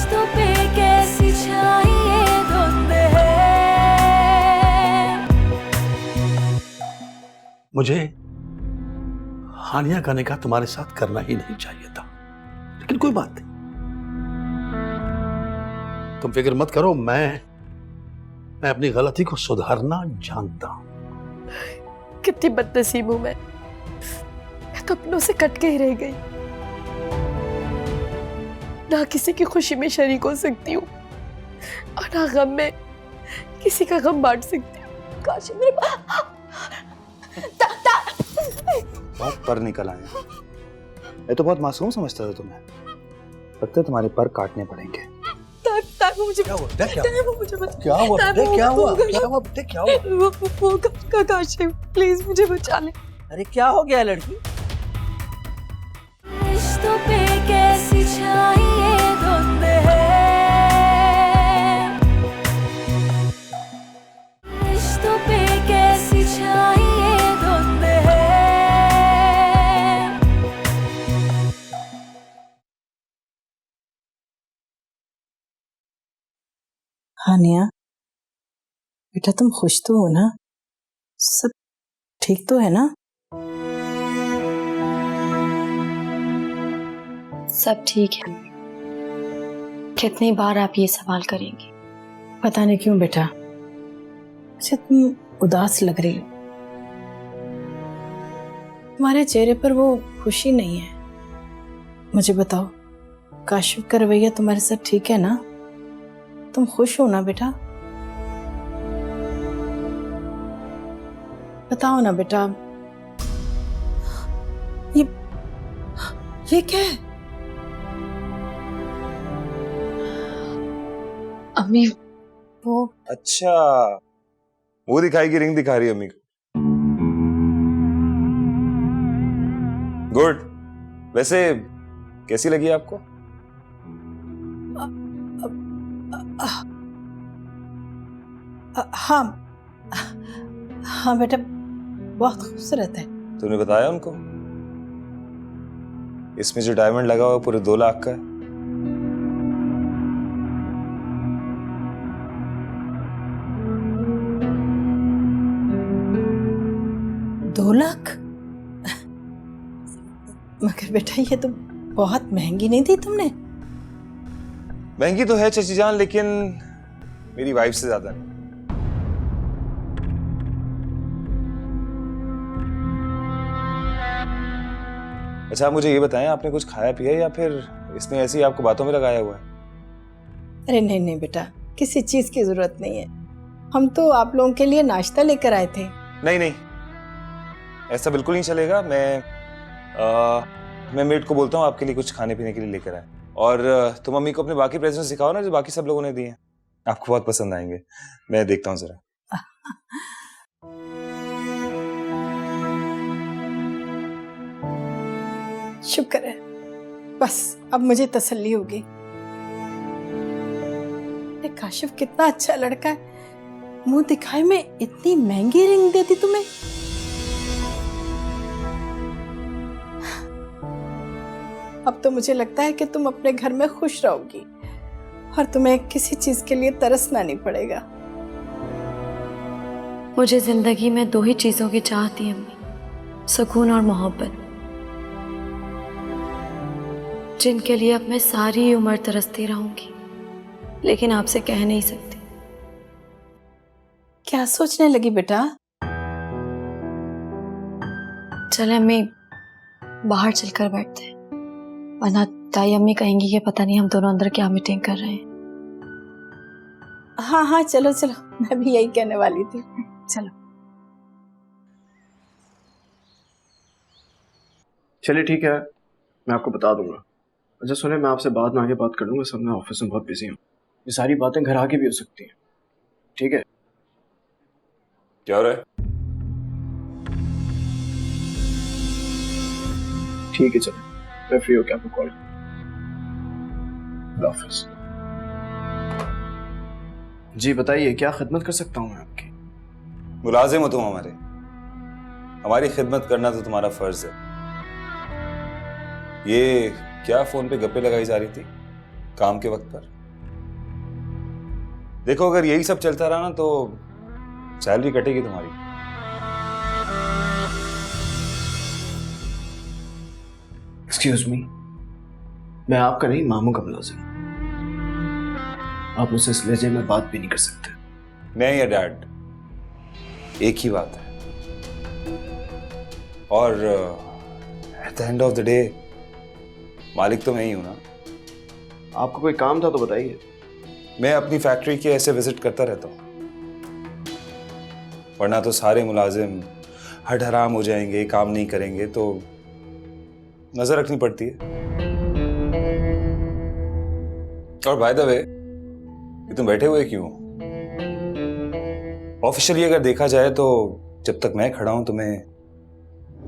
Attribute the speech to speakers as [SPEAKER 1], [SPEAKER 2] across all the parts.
[SPEAKER 1] रिश्तों पे कैसी छाई ये धुंध है।
[SPEAKER 2] मुझे हानिया का निकाह तुम्हारे साथ करना ही नहीं चाहिए था, लेकिन कोई बात नहीं, तुम फिक्र मत करो, मैं अपनी गलती को सुधारना जानता हूं।
[SPEAKER 3] कितनी बदनसीब हूं मैं तो अपनों से कट के ही रह गई, ना किसी की खुशी में शरीक हो सकती हूँ और ना गम में किसी का गम बांट सकती हूँ। काश मेरे
[SPEAKER 4] बहुत पर निकल आए। मैं तो बहुत मासूम समझता था तुम्हें, लगता है तुम्हारे पर काटने पड़ेंगे।
[SPEAKER 3] मुझे
[SPEAKER 2] क्या हुआ? क्या
[SPEAKER 3] मुझे बता।
[SPEAKER 2] क्या हुआ? क्या हुआ?
[SPEAKER 3] काशिफ प्लीज मुझे बचा ले।
[SPEAKER 5] अरे क्या हो गया लड़की?
[SPEAKER 1] रिश्तों पे कैसी छाई ये धुंध है। रिश्तों पे कैसी छाई ये धुंध है।
[SPEAKER 6] हानिया बेटा, तुम खुश तो हो ना? सब ठीक तो है ना?
[SPEAKER 7] सब ठीक है। कितनी बार आप ये सवाल करेंगी?
[SPEAKER 6] पता नहीं क्यों बेटा, अच्छा तुम उदास लग रही हो, तुम्हारे चेहरे पर वो खुशी नहीं है। मुझे बताओ, काशिफ का रवैया तुम्हारे साथ ठीक है ना? तुम खुश हो ना बेटा? बताओ ना बेटा। ये क्या है?
[SPEAKER 7] अम्मी वो
[SPEAKER 4] अच्छा, वो दिखाएगी, रिंग दिखा रही है अम्मी को। गुड। वैसे कैसी लगी आपको?
[SPEAKER 6] हाँ हाँ बेटा, बहुत खूबसूरत है।
[SPEAKER 4] तुमने बताया उनको? इसमें जो डायमंड लगा हुआ पूरे 2 लाख का है।
[SPEAKER 6] दो लाख? मगर बेटा ये तो बहुत महंगी नहीं दी तुमने।
[SPEAKER 4] महंगी तो है चाची जान, लेकिन मेरी वाइफ से ज्यादा नहीं। अच्छा, मुझे ये बताएं, आपने कुछ खाया पिया या फिर इसने ऐसे ही आपको बातों में लगाया हुआ है?
[SPEAKER 6] अरे नहीं नहीं बेटा, किसी चीज की जरूरत नहीं है। हम तो आप लोगों के लिए नाश्ता लेकर आए थे।
[SPEAKER 4] नहीं नहीं, ऐसा बिल्कुल नहीं चलेगा। मैं मेड को बोलता हूँ आपके लिए कुछ खाने पीने के लिए लेकर आए। और तुम मम्मी को अपने बाकी प्रेजेंट्स दिखाओ ना, जो बाकी सब लोगों ने दिए हैं, आपको बहुत पसंद आएंगे। मैं देखता हूँ जरा।
[SPEAKER 6] शुक्र है, बस अब मुझे तसल्ली होगी। काशिफ कितना अच्छा लड़का है, मुंह दिखाए में इतनी महंगी रिंग देती तुम्हें। अब तो मुझे लगता है कि तुम अपने घर में खुश रहोगी और तुम्हें किसी चीज के लिए तरसना नहीं पड़ेगा।
[SPEAKER 7] मुझे जिंदगी में 2 ही चीजों की चाह थी अम्मी, सुकून और मोहब्बत, जिनके लिए अब मैं सारी उम्र तरसती रहूंगी, लेकिन आपसे कह नहीं सकती।
[SPEAKER 6] क्या सोचने लगी बेटा?
[SPEAKER 7] चले अम्मी, बाहर चलकर बैठते हैं, वरना ताई अम्मी कहेंगी कि पता नहीं हम दोनों अंदर क्या मीटिंग कर रहे हैं।
[SPEAKER 6] हाँ हाँ चलो चलो, मैं भी यही कहने वाली थी। चलो
[SPEAKER 8] चलिए ठीक है, मैं आपको बता दूंगा। अच्छा सुने, मैं आपसे बाद में आगे बात कर लूंगा, सब मैं ऑफिस में बहुत बिजी हूँ। ये सारी बातें घर आके भी हो सकती हैं, ठीक है?
[SPEAKER 4] क्या हो रहा है?
[SPEAKER 8] ठीक है चलो, मैं फ्री होकर आपको कॉल ऑफिस। जी बताइए, क्या खिदमत कर सकता हूँ मैं आपकी?
[SPEAKER 4] मुलाजिम हो तुम हमारे, हमारी खिदमत करना तो तुम्हारा फर्ज है। ये क्या फोन पे गप्पे लगाई जा रही थी काम के वक्त पर? देखो अगर यही सब चलता रहा ना तो सैलरी कटेगी तुम्हारी।
[SPEAKER 8] एक्सक्यूज मी, मैं आपका नहीं मामू का मुलाजिम। आप मुझसे इस लहजे में बात भी नहीं कर सकते।
[SPEAKER 4] मैं या डैड एक ही बात है, और at the end of the day मालिक तो मैं ही हूं ना।
[SPEAKER 8] आपको कोई काम था तो बताइए।
[SPEAKER 4] मैं अपनी फैक्ट्री के ऐसे विजिट करता रहता हूं, वरना तो सारे मुलाजिम हट हराम हो जाएंगे, काम नहीं करेंगे तो नजर रखनी पड़ती है। और बाय द वे, तुम बैठे हुए क्यों? ऑफिशियली अगर देखा जाए तो जब तक मैं खड़ा हूं तुम्हें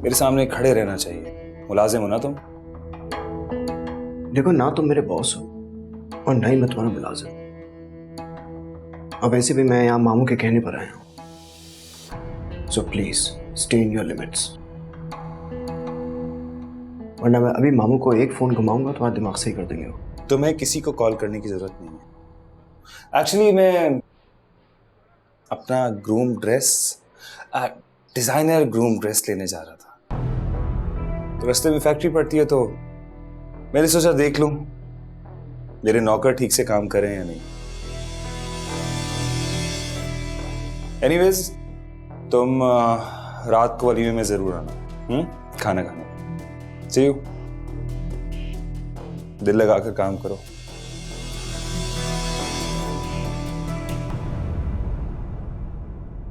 [SPEAKER 4] मेरे सामने खड़े रहना चाहिए। मुलाजिम हो ना तुम?
[SPEAKER 8] देखो, ना तुम मेरे बॉस हो और ना ही मैं तुम्हारा मुलाजिम। अब वैसे भी मैं यहाँ मामू के कहने पर आया हूँ, so please stay in your limits, वरना मैं अभी मामू को एक फोन घुमाऊंगा तुम्हारा दिमाग सही कर देंगे वो।
[SPEAKER 4] तुम्हें किसी को कॉल करने की जरूरत नहीं है। एक्चुअली मैं अपना groom dress, designer groom dress लेने जा रहा था, तो रास्ते में फैक्ट्री पड़ती है तो मैंने सोचा देख लूं मेरे नौकर ठीक से काम करें या नहीं। एनीवेज, तुम रात को वलीमे में जरूर आना, खाना खाना। See you. दिल लगाकर काम करो।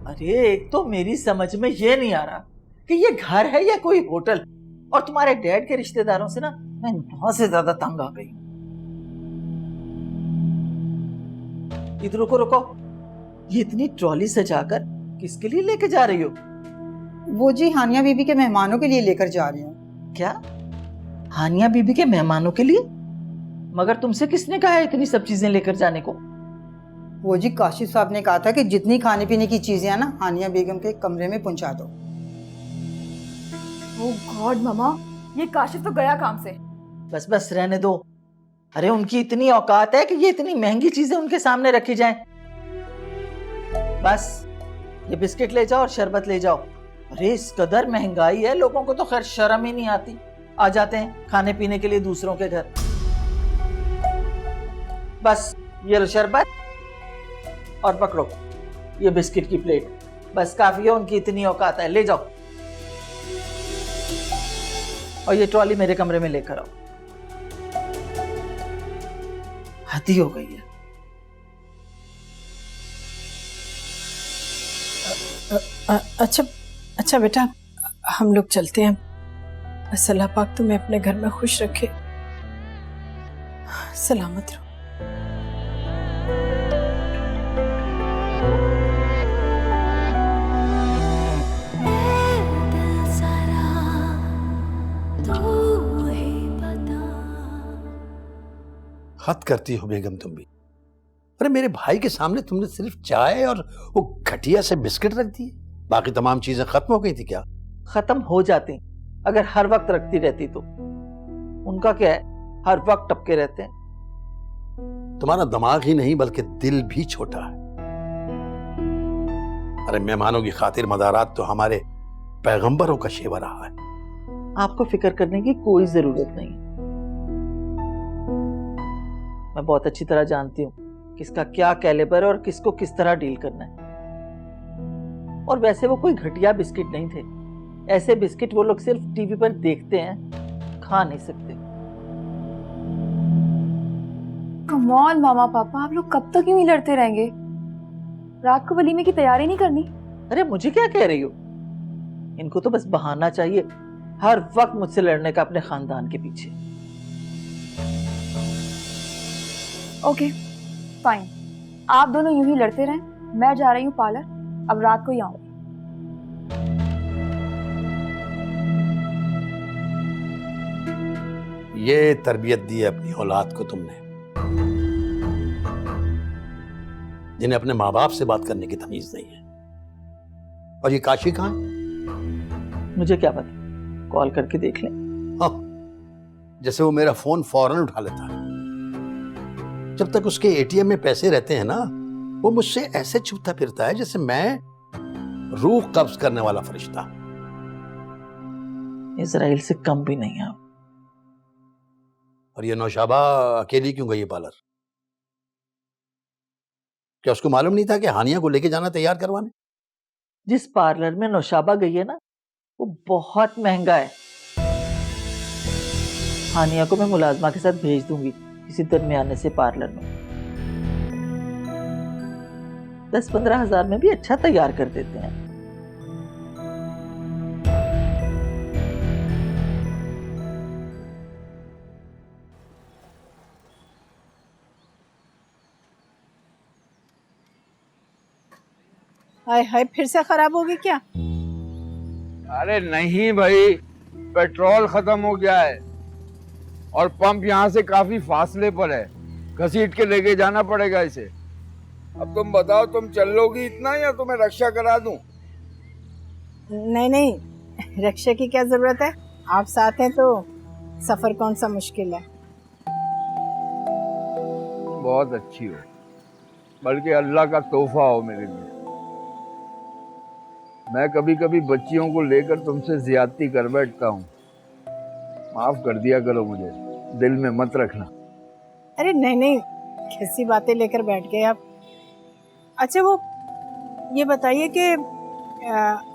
[SPEAKER 5] अरे एक तो मेरी समझ में ये नहीं आ रहा कि ये घर है या कोई होटल, और तुम्हारे डैड के रिश्तेदारों से ना मैं बहुत से ज्यादा तंग आ गई। इधर रुको रुको, ये इतनी ट्रॉली सजाकर किसके लिए लेके जा रही हो?
[SPEAKER 9] वो जी हानिया बीबी के मेहमानों के लिए लेकर जा रही हूँ।
[SPEAKER 5] क्या हानिया बीबी के मेहमानों के लिए? मगर तुमसे किसने कहा है इतनी सब चीजें लेकर जाने को?
[SPEAKER 9] वो जी काशिफ साहब ने कहा था कि जितनी खाने पीने की चीजें हैं ना हानिया बेगम के कमरे में पहुंचा दो।
[SPEAKER 3] ओह गॉड मम्मा, ये काशिफ तो गया काम से।
[SPEAKER 5] बस बस रहने दो। अरे उनकी इतनी औकात है कि ये इतनी महंगी चीजें उनके सामने रखी जाएं। बस ये बिस्किट ले जाओ और शरबत ले जाओ। अरे इस कदर महंगाई है, लोगों को तो खैर शर्म ही नहीं आती, आ जाते हैं खाने पीने के लिए दूसरों के घर। बस ये लो शरबत और पकड़ो ये बिस्किट की प्लेट, बस काफी है, उनकी इतनी औकात है। ले जाओ और ये ट्रॉली मेरे कमरे में लेकर आओ। हद ही हो गई है।
[SPEAKER 6] अच्छा अच्छा बेटा, हम लोग चलते हैं। अल्लाह पाक तुम्हें अपने घर में खुश रखे, सलामत रहो।
[SPEAKER 2] हद करती हो बेगम तुम भी। अरे मेरे भाई के सामने तुमने सिर्फ चाय और वो घटिया से बिस्किट रख दिए, बाकी तमाम चीजें खत्म हो गई थी क्या?
[SPEAKER 5] खत्म हो जाती अगर हर वक्त रखती रहती तो। उनका क्या है, हर वक्त टपके रहते हैं।
[SPEAKER 2] तुम्हारा दिमाग ही नहीं बल्कि दिल भी छोटा है। अरे मेहमानों की खातिर मदारात तो हमारे पैगंबरों का शेवा रहा है।
[SPEAKER 5] आपको फिक्र करने की कोई जरूरत नहीं। मैं बहुत अच्छी तरह जानती हूँ किसका क्या कैलिबर है और किसको किस तरह डील करना है। और वैसे वो कोई घटिया बिस्किट नहीं थे। ऐसे बिस्किट वो लोग सिर्फ टीवी पर देखते हैं, खा नहीं सकते।
[SPEAKER 3] कम ऑन मामा पापा, आप लोग कब तक यूं ही लड़ते रहेंगे? रात को वलीमे की तैयारी नहीं करनी?
[SPEAKER 5] अरे मुझे क्या कह रही हो? इनको तो बस बहाना चाहिए हर वक्त मुझसे लड़ने का अपने खानदान के पीछे।
[SPEAKER 3] ओके फाइन, आप दोनों यूं ही लड़ते रहें, मैं जा रही हूँ पार्लर, अब रात को ही आऊंगी।
[SPEAKER 2] ये तरबियत दी है अपनी औलाद को तुमने, जिन्हें अपने माँ बाप से बात करने की तमीज नहीं है। और ये काशी कहाँ है?
[SPEAKER 5] मुझे क्या पता, कॉल करके देख लें।
[SPEAKER 2] हाँ, जैसे वो मेरा फोन फौरन उठा लेता है। जब तक उसके एटीएम में पैसे रहते हैं ना, वो मुझसे ऐसे छुपता फिरता है जैसे मैं रूह कब्ज करने वाला फरिश्ता।
[SPEAKER 5] इजराइल से कम भी नहीं है।
[SPEAKER 2] और ये नौशाबा अकेली क्यों गई है पार्लर? क्या उसको मालूम नहीं था कि हानिया को लेके जाना तैयार करवाने?
[SPEAKER 5] जिस पार्लर में नौशाबा गई है ना, वो बहुत महंगा है। हानिया को मैं मुलाजमा के साथ भेज दूंगी किसी दरमियाने से पार्लर में। 10-15 हजार में भी अच्छा तैयार कर देते हैं।
[SPEAKER 6] हाय हाय, फिर से खराब होगी क्या?
[SPEAKER 10] अरे नहीं भाई, पेट्रोल खत्म हो गया है और पंप यहाँ से काफी फासले पर है। घसीट के लेके जाना पड़ेगा इसे। अब तुम बताओ, तुम चल लोगी इतना या तुम्हें रक्षा करा दूं?
[SPEAKER 6] नहीं नहीं, रक्षा की क्या जरूरत है, आप साथ हैं तो सफर कौन सा मुश्किल है।
[SPEAKER 10] बहुत अच्छी हो, बल्कि अल्लाह का तोहफा हो मेरे लिए। मैं कभी कभी बच्चियों को लेकर तुमसे ज्यादती कर बैठता हूँ। माफ कर दिया करो मुझे, दिल में मत रखना।
[SPEAKER 6] अरे नहीं नहीं, कैसी बातें लेकर बैठ गए आप। अच्छा वो ये बताइए कि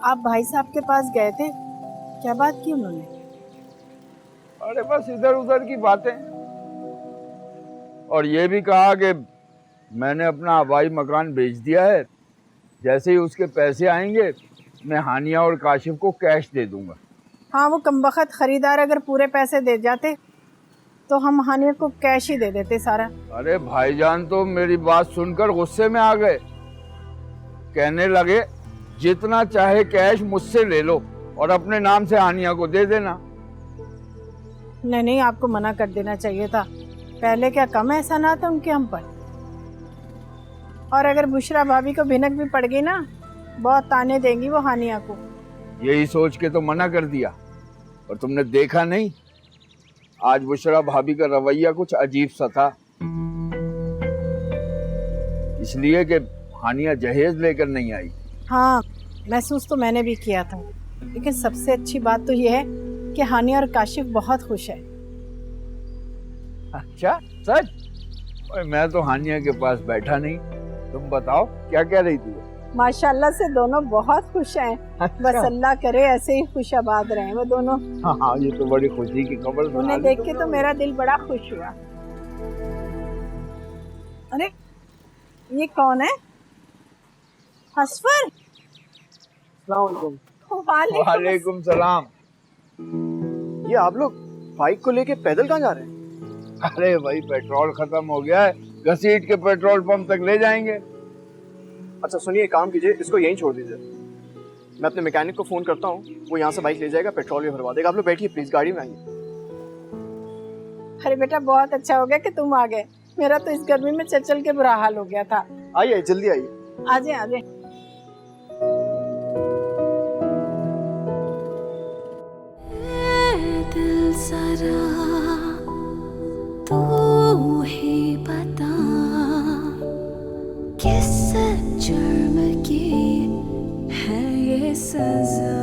[SPEAKER 6] आप भाई साहब के पास गए थे, क्या बात की उन्होंने?
[SPEAKER 10] अरे बस इधर उधर की बातें, और ये भी कहा कि मैंने अपना हवाई मकान बेच दिया है, जैसे ही उसके पैसे आएंगे मैं हानिया और काशिफ को कैश दे दूंगा।
[SPEAKER 6] हाँ, वो कमबख्त खरीदार अगर पूरे पैसे दे जाते तो हम हानिया को कैश ही दे देते सारा।
[SPEAKER 10] अरे भाईजान तो मेरी बात सुनकर गुस्से में आ गए, कहने लगे जितना चाहे कैश मुझसे ले लो और अपने नाम से हानिया को दे देना।
[SPEAKER 6] नहीं नहीं, आपको मना कर देना चाहिए था। पहले क्या कम एहसानात था उनके हम पर? और अगर बुशरा भाभी को भिनक भी पड़ गई ना, बहुत ताने देंगी वो हानिया को।
[SPEAKER 10] यही सोच के तो मना कर दिया, और तुमने देखा नहीं आज बुशरा भाभी का रवैया कुछ अजीब सा था, इसलिए कि हानिया जहेज लेकर नहीं आई।
[SPEAKER 6] हाँ, महसूस तो मैंने भी किया था, लेकिन सबसे अच्छी बात तो ये है कि हानिया और काशिफ बहुत खुश है।
[SPEAKER 10] अच्छा सच? ओए, मैं तो हानिया के पास बैठा नहीं। तुम बताओ क्या कह रही थी?
[SPEAKER 6] माशाल्लाह से दोनों बहुत खुश हैं। बस अल्लाह करे ऐसे ही खुशाबाद रहें वो दोनों।
[SPEAKER 10] हाँ, ये तो बड़ी खुशी की खबर सुना
[SPEAKER 6] उन्हें
[SPEAKER 10] दी
[SPEAKER 6] देख के
[SPEAKER 10] तुमने।
[SPEAKER 6] तो मेरा दिल बड़ा खुश हुआ। अरे ये कौन है? हसफर।
[SPEAKER 10] वालेकुम सलाम।
[SPEAKER 8] ये आप लोग बाइक को लेके पैदल कहाँ जा रहे हैं?
[SPEAKER 10] अरे भाई, पेट्रोल खत्म हो गया है, घसीट के पेट्रोल पंप तक ले जाएंगे।
[SPEAKER 8] अच्छा सुनिए, काम कीजिए, इसको यहीं छोड़ दीजिए। मैं अपने मैकेनिक को फोन करता हूँ, वो यहाँ से बाइक ले जाएगा, पेट्रोल भी भरवा देगा। आप लोग बैठिए प्लीज, गाड़ी में आइए।
[SPEAKER 6] अरे बेटा, बहुत अच्छा हो गया कि तुम आ गए। मेरा तो इस गर्मी में चल चल के बुरा हाल हो गया था।
[SPEAKER 8] आइए जल्दी आइए।
[SPEAKER 6] आजे आजे।
[SPEAKER 1] दिल जरा तू ही बता, किस जुर्म की है ये सजा।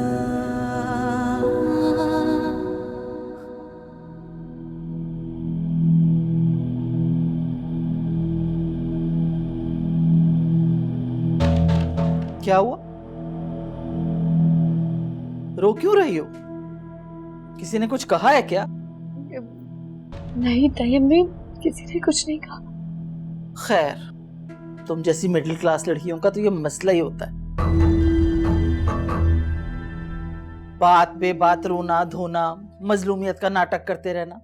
[SPEAKER 5] क्या हुआ? रो क्यों रही हो? किसी ने कुछ कहा है क्या?
[SPEAKER 7] नहीं ताई अम्मी, किसी ने कुछ नहीं कहा।
[SPEAKER 5] खैर, तुम जैसी मिडिल क्लास लड़कियों का तो ये मसला ही होता है, बात बेबात रोना धोना, मजलूमियत का नाटक करते रहना।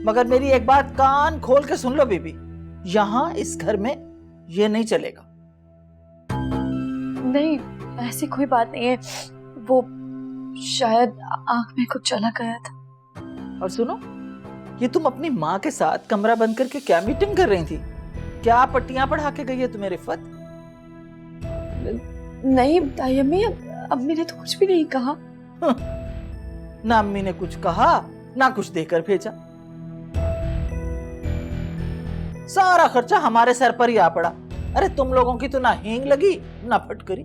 [SPEAKER 5] मगर मेरी एक बात कान खोल के सुन लो बीबी, यहाँ इस घर में ये नहीं चलेगा।
[SPEAKER 7] नहीं, ऐसी कोई बात नहीं है, वो शायद आंख में कुछ चला गया था।
[SPEAKER 5] और सुनो, ये तुम अपनी माँ के साथ कमरा बंद करके क्या मीटिंग कर रही थी? क्या पट्टियां पढ़ा के गई है तुम्हें रिफत?
[SPEAKER 7] नहीं ताई अम्मी, अम्मी ने तो कुछ भी नहीं कहा।
[SPEAKER 5] ना अम्मी ने कुछ कहा, ना कुछ देकर भेजा। सारा खर्चा हमारे सर पर ही आ पड़ा। अरे तुम लोगों की तो ना हींग लगी ना फटकरी।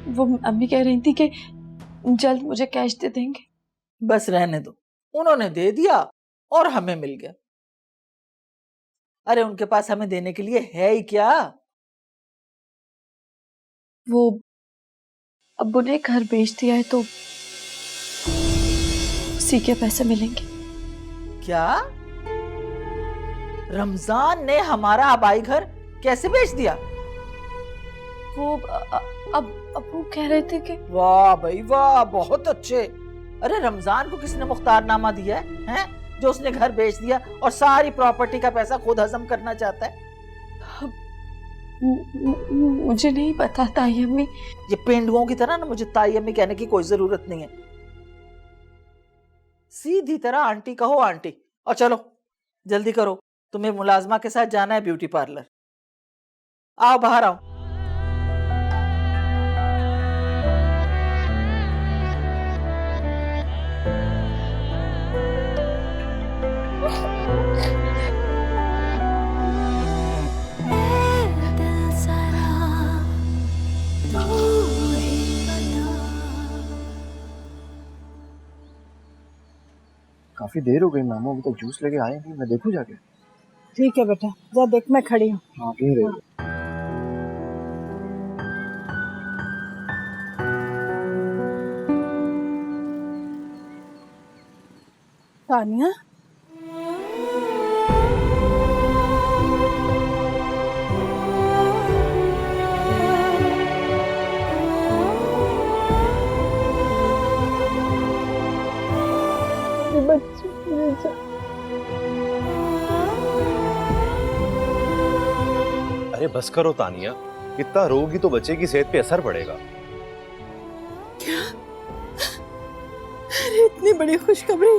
[SPEAKER 7] वो अम्मी कह रही थी कि जल्द मुझे कैश दे देंगे।
[SPEAKER 5] बस रहने दो, उन्होंने दे दिया और हमें मिल गया। अरे उनके पास हमें देने के लिए है ही क्या।
[SPEAKER 7] वो अब्बू ने घर बेच दिया है तो उसी के पैसे मिलेंगे।
[SPEAKER 5] क्या? रमजान ने हमारा आबाई घर कैसे बेच दिया?
[SPEAKER 7] वो अब अब्बू कह रहे थे कि
[SPEAKER 5] वाह भाई वाह, बहुत अच्छे। अरे रमजान को किसने मुख्तारनामा दिया है जो उसने घर बेच दिया और सारी प्रॉपर्टी का पैसा खुद हजम करना चाहता है?
[SPEAKER 7] मुझे नहीं पता ताई अम्मी।
[SPEAKER 5] ये पेंडुओं की तरह ना मुझे ताई अम्मी कहने की कोई जरूरत नहीं है। सीधी तरह आंटी कहो आंटी। और चलो जल्दी करो, तुम्हें मुलाजमा के साथ जाना है ब्यूटी पार्लर। आओ बाहर आओ।
[SPEAKER 8] काफी देर हो गई मामू, अभी तक जूस लेके आए नहीं। मैं देखूं जाके?
[SPEAKER 6] ठीक है बेटा, जा देख, मैं खड़ी हूँ।
[SPEAKER 8] हाँ यहीं रही।
[SPEAKER 6] तानिया,
[SPEAKER 11] अरे बस करो तानिया, इतना रोगी तो बच्चे की सेहत पे असर पड़ेगा।
[SPEAKER 6] क्या? अरे इतनी बड़ी खुशखबरी,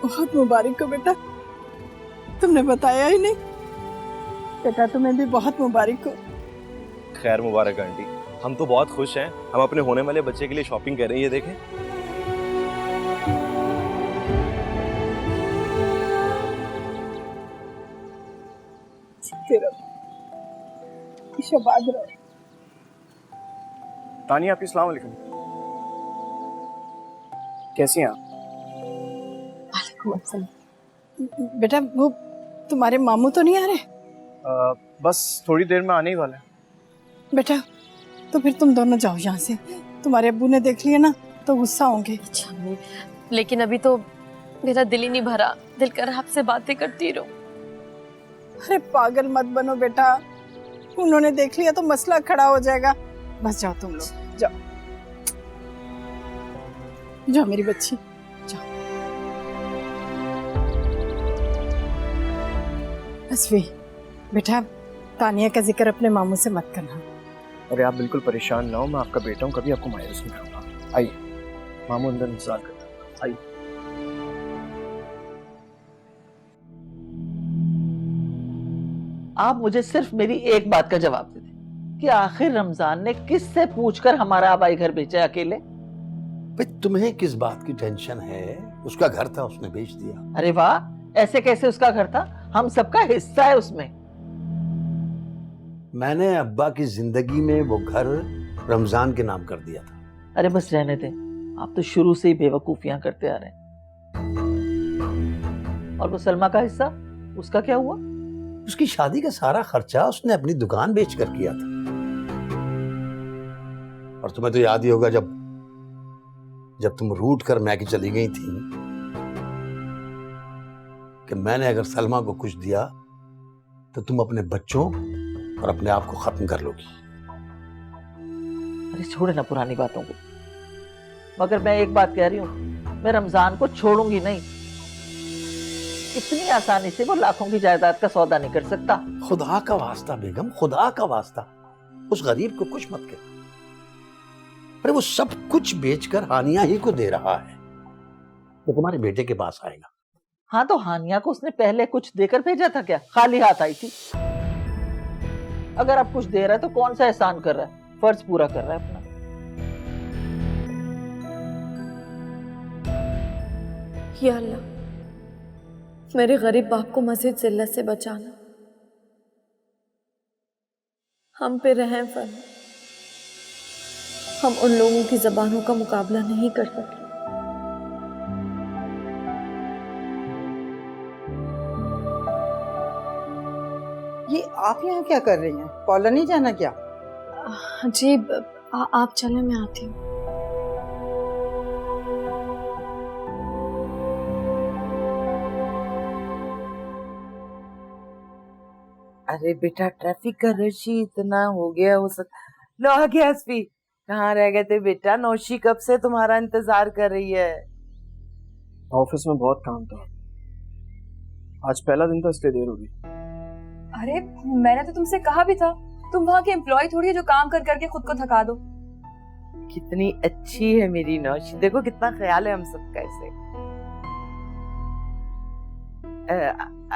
[SPEAKER 6] बहुत मुबारक हो बेटा, तुमने बताया ही नहीं। बेटा तुम्हें भी बहुत मुबारक हो।
[SPEAKER 11] खैर मुबारक आंटी, हम तो बहुत खुश हैं। हम अपने होने वाले बच्चे के लिए शॉपिंग कर रहे हैं, ये देखें।
[SPEAKER 6] शाबाद रहो।
[SPEAKER 8] तानिया आपकी सलाम अलैकुम, कैसी हैं आप?
[SPEAKER 6] बेटा वो तुम्हारे मामू तो नहीं आ रहे?
[SPEAKER 8] बस थोड़ी देर में आने ही वाले हैं।
[SPEAKER 6] बेटा तो फिर तुम दोनों जाओ यहाँ से, तुम्हारे अब्बू ने देख लिया ना तो गुस्सा होंगे।
[SPEAKER 7] अच्छा अम्मी, लेकिन अभी तो मेरा दिल ही नहीं भरा, दिल कर आपसे बातें करती रहूं।
[SPEAKER 6] अरे पागल मत बनो बेटा, उन्होंने देख लिया तो मसला खड़ा हो जाएगा। बस जाओ तुम लोग, जाओ जाओ मेरी बच्ची, जाओ। अस्वी बेटा, तानिया का जिक्र अपने मामू से मत करना।
[SPEAKER 8] अरे आप बिल्कुल परेशान ना हो, मैं आपका बेटा हूँ, कभी आपको मायूस नहीं करूँगा। आइए, मामू अंदर इंतजार करता है, आइए।
[SPEAKER 5] आप मुझे सिर्फ मेरी एक बात का जवाब दे दें कि आखिर रमजान ने किससे पूछकर हमारा आबाई घर बेचा है अकेले?
[SPEAKER 2] भाई तुम्हें किस बात की टेंशन है? उसका घर था, उसने बेच दिया।
[SPEAKER 5] अरे वाह, ऐसे कैसे उसका घर था? हम सबका हिस्सा है उसमें।
[SPEAKER 2] मैंने अब्बा की जिंदगी में वो घर रमजान के नाम कर दिया था।
[SPEAKER 5] अरे बस रहने दें, आप तो शुरू से ही बेवकूफियां करते आ रहे हैं। और वो सलमा का हिस्सा, उसका क्या हुआ?
[SPEAKER 2] उसकी शादी का सारा खर्चा उसने अपनी दुकान बेचकर किया था। और तुम्हें तो याद ही होगा जब तुम रूठ कर मैके चली गई थी कि मैंने अगर सलमा को कुछ दिया तो तुम अपने बच्चों और अपने आप को खत्म कर लोगी।
[SPEAKER 5] अरे छोड़े ना पुरानी बातों को, मगर मैं एक बात कह रही हूँ, मैं रमजान को छोड़ूंगी नहीं। इतनी आसानी से वो लाखों की जायदाद का सौदा नहीं कर सकता।
[SPEAKER 2] खुदा का वास्ता बेगम, खुदा का वास्ता, उस गरीब को कुछ मत कहना। अरे वो सब कुछ बेचकर हानिया ही को दे रहा है, वो तुम्हारे बेटे के पास आएगा।
[SPEAKER 5] हाँ तो हानिया को उसने पहले कुछ देकर भेजा था क्या? खाली हाथ आई थी। अगर आप कुछ दे रहा है तो कौन सा एहसान कर रहा है? फर्ज पूरा कर रहा है अपना।
[SPEAKER 7] या अल्लाह, मेरे गरीब बाप को मजीद जिल्लत से बचाना, हम पे रहम फरमा। हम उन लोगों की जबानों का मुकाबला नहीं कर सके।
[SPEAKER 9] ये आप यहाँ क्या कर रही हैं? पार्लर नहीं जाना क्या?
[SPEAKER 7] जी आप चले, मैं आती हूँ।
[SPEAKER 12] अरे बेटा, ट्रैफिक का रश ही इतना हो गया। हो सक लो आ गया अस्फी। कहाँ रह गए थे बेटा? नौशी कब से तुम्हारा इंतजार कर रही है।
[SPEAKER 8] ऑफिस में बहुत काम था, आज पहला दिन था इसलिए देर हो गई।
[SPEAKER 13] अरे मैंने तो तुमसे कहा भी था, तुम वहाँ के एम्प्लॉय थोड़ी है जो काम कर करके खुद को थका दो।
[SPEAKER 12] कितनी अच्छी है मेरी नौशी, देखो कितना ख्याल है हम सबका इसे।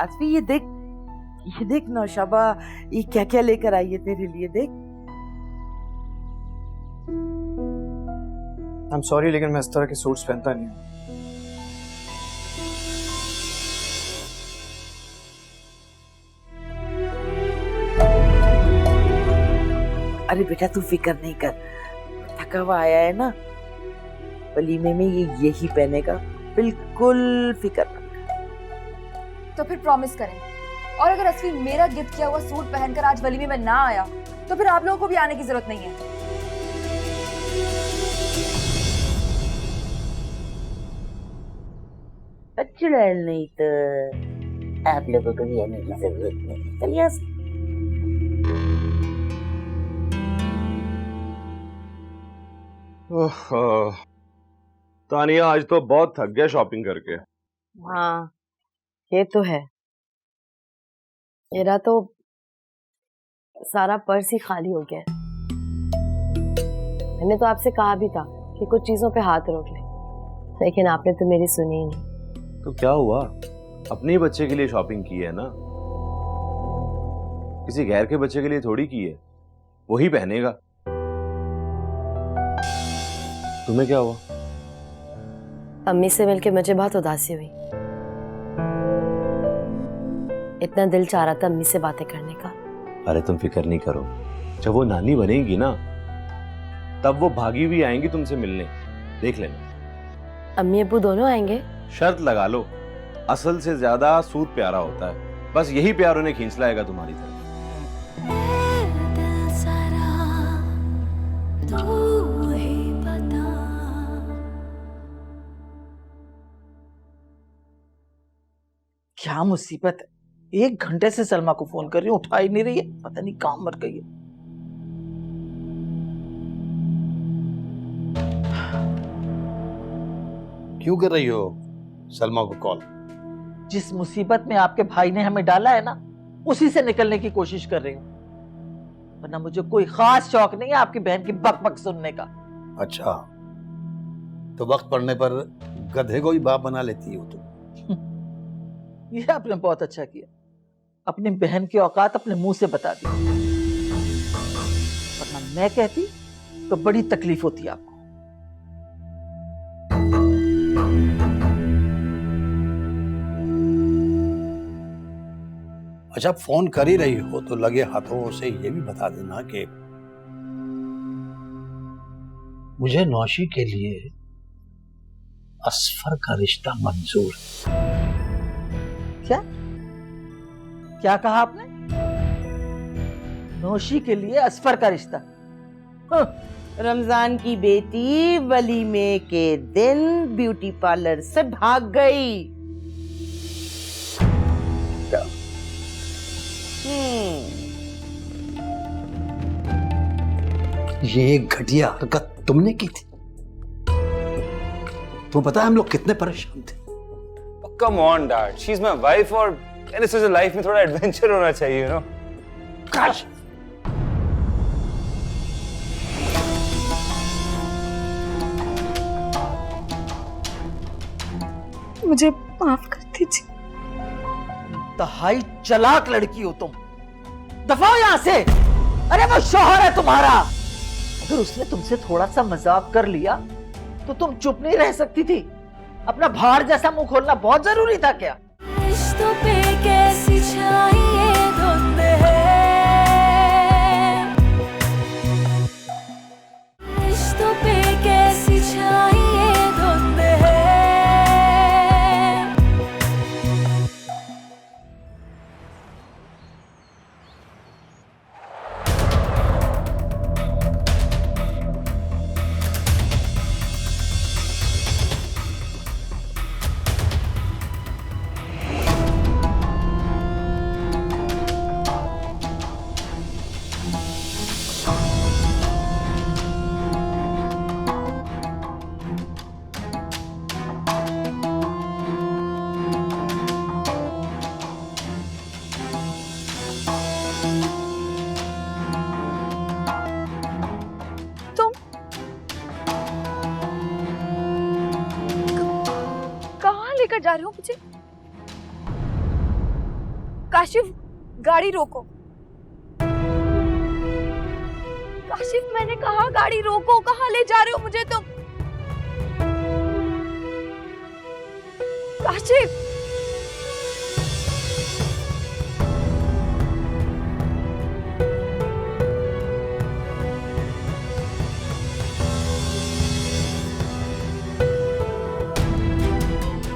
[SPEAKER 12] अस्फी ये देख नौशाबा, ये क्या क्या लेकर आई है तेरे लिए, देख।
[SPEAKER 8] आई एम सॉरी, लेकिन मैं इस तरह के सूट्स पहनता नहीं हूँ।
[SPEAKER 12] अरे बेटा तू फिक्र नहीं कर, थका हुआ आया है ना, वलीमे में ये यही पहनेगा, बिल्कुल फिक्र मत कर।
[SPEAKER 13] तो फिर प्रॉमिस करें, और अगर असली मेरा गिफ्ट किया हुआ सूट पहनकर आज वलीमे में ना आया तो फिर आप लोगों को भी आने की जरूरत नहीं है।
[SPEAKER 12] चुड़ैल नहीं तो आप लोगों को भी आने की जरूरत नहीं। चलिए
[SPEAKER 11] तानिया, आज तो बहुत थक गया शॉपिंग करके।
[SPEAKER 3] हाँ ये तो है, मेरा तो सारा पर्स ही खाली हो गया है। मैंने तो आपसे कहा भी था कि कुछ चीजों पे हाथ रोक ले, लेकिन आपने तो मेरी सुनी ही नहीं।
[SPEAKER 11] तो क्या हुआ, अपने ही बच्चे के लिए शॉपिंग की है ना, किसी गैर के बच्चे के लिए थोड़ी की है, वही पहनेगा। तुम्हें क्या हुआ?
[SPEAKER 3] अम्मी से मिलके मुझे बहुत उदासी हुई, इतना दिल चाह रहा था अम्मी से बातें करने का।
[SPEAKER 11] अरे तुम फिक्र नहीं करो, जब वो नानी बनेगी ना तब वो भागी हुई आएंगी तुमसे मिलने, देख लेना।
[SPEAKER 3] अम्मी अब्बू दोनों आएंगे?
[SPEAKER 11] शर्त लगा लो, असल से ज्यादा सूट प्यारा होता है, बस यही प्यार उन्हें खींच लाएगा तुम्हारी तरफ।
[SPEAKER 5] क्या मुसीबत है, 1 घंटे से सलमा को फोन कर रही हूँ, उठा ही नहीं रही है, पता नहीं काम मर गई है।
[SPEAKER 2] क्यों कर रही हो सलमा को कॉल?
[SPEAKER 5] जिस मुसीबत में आपके भाई ने हमें डाला है ना, उसी से निकलने की कोशिश कर रही हूँ, वरना मुझे कोई खास शौक नहीं है आपकी बहन की बकबक सुनने का।
[SPEAKER 2] अच्छा, तो वक्त पड़ने पर गधे को ही बाप बना लेती हो तुम।
[SPEAKER 5] ये आपने बहुत अच्छा किया, अपनी बहन की औकात अपने मुंह से बता दी, वरना मैं कहती तो बड़ी तकलीफ होती आपको।
[SPEAKER 2] अच्छा, फोन कर ही रही हो तो लगे हाथों से ये भी बता देना कि मुझे नौशी के लिए असफर का रिश्ता मंजूर है।
[SPEAKER 5] क्या कहा आपने? नौशी के लिए असफर का रिश्ता?
[SPEAKER 12] रमजान की बेटी वलीमे के दिन ब्यूटी पार्लर से भाग गई।
[SPEAKER 2] ये घटिया हरकत तुमने की थी। तुम्हें पता है हम लोग कितने परेशान थे।
[SPEAKER 4] Come on dad, she is my wife और इस लाइफ में थोड़ा एडवेंचर होना चाहिए, यू नो।
[SPEAKER 2] काश
[SPEAKER 7] मुझे माफ कर दीजिए।
[SPEAKER 5] तहाई चालाक लड़की हो तुम, दफा हो यहां से। अरे वो शौहर है तुम्हारा, अगर उसने तुमसे थोड़ा सा मजाक कर लिया तो तुम चुप नहीं रह सकती थी? अपना भाड़ जैसा मुंह खोलना बहुत जरूरी था क्या?
[SPEAKER 1] रिश्तों पे कैसी छाई ये धुंध है, रिश्तों पे कैसी छाई ये धुंध है।
[SPEAKER 13] कहाँ लेकर जा रहे हो मुझे? काशिफ, गाड़ी रोको। काशिफ, मैंने कहा गाड़ी रोको। कहाँ ले जा रहे हो मुझे तुम? काशिफ,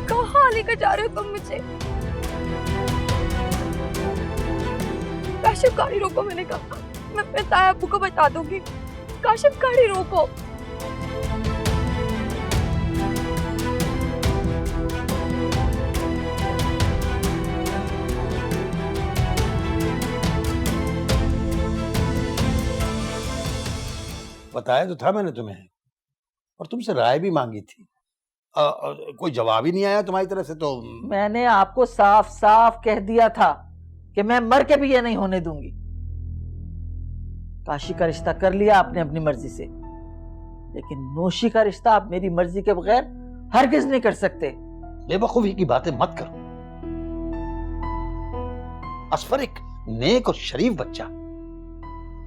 [SPEAKER 13] कहाँ लेकर जा रहे हो तुम मुझे? काशिफ, गाड़ी रोको, मैंने कहा। मैं ताया अब्बू को बता दूंगी। काशिफ, गाड़ी रोको।
[SPEAKER 2] बताया तो था मैंने तुम्हें, और तुमसे राय भी मांगी थी। कोई जवाब ही नहीं आया तुम्हारी तरफ से। तो
[SPEAKER 5] मैंने आपको साफ साफ कह दिया था कि मैं मर के भी ये नहीं होने दूंगी। काशी का रिश्ता कर लिया आपने अपनी मर्जी से, लेकिन नौशी का रिश्ता आप मेरी मर्जी के बगैर हरगिज नहीं कर सकते।
[SPEAKER 2] बेवकूफी की बातें मत करो। असफर एक नेक और शरीफ बच्चा,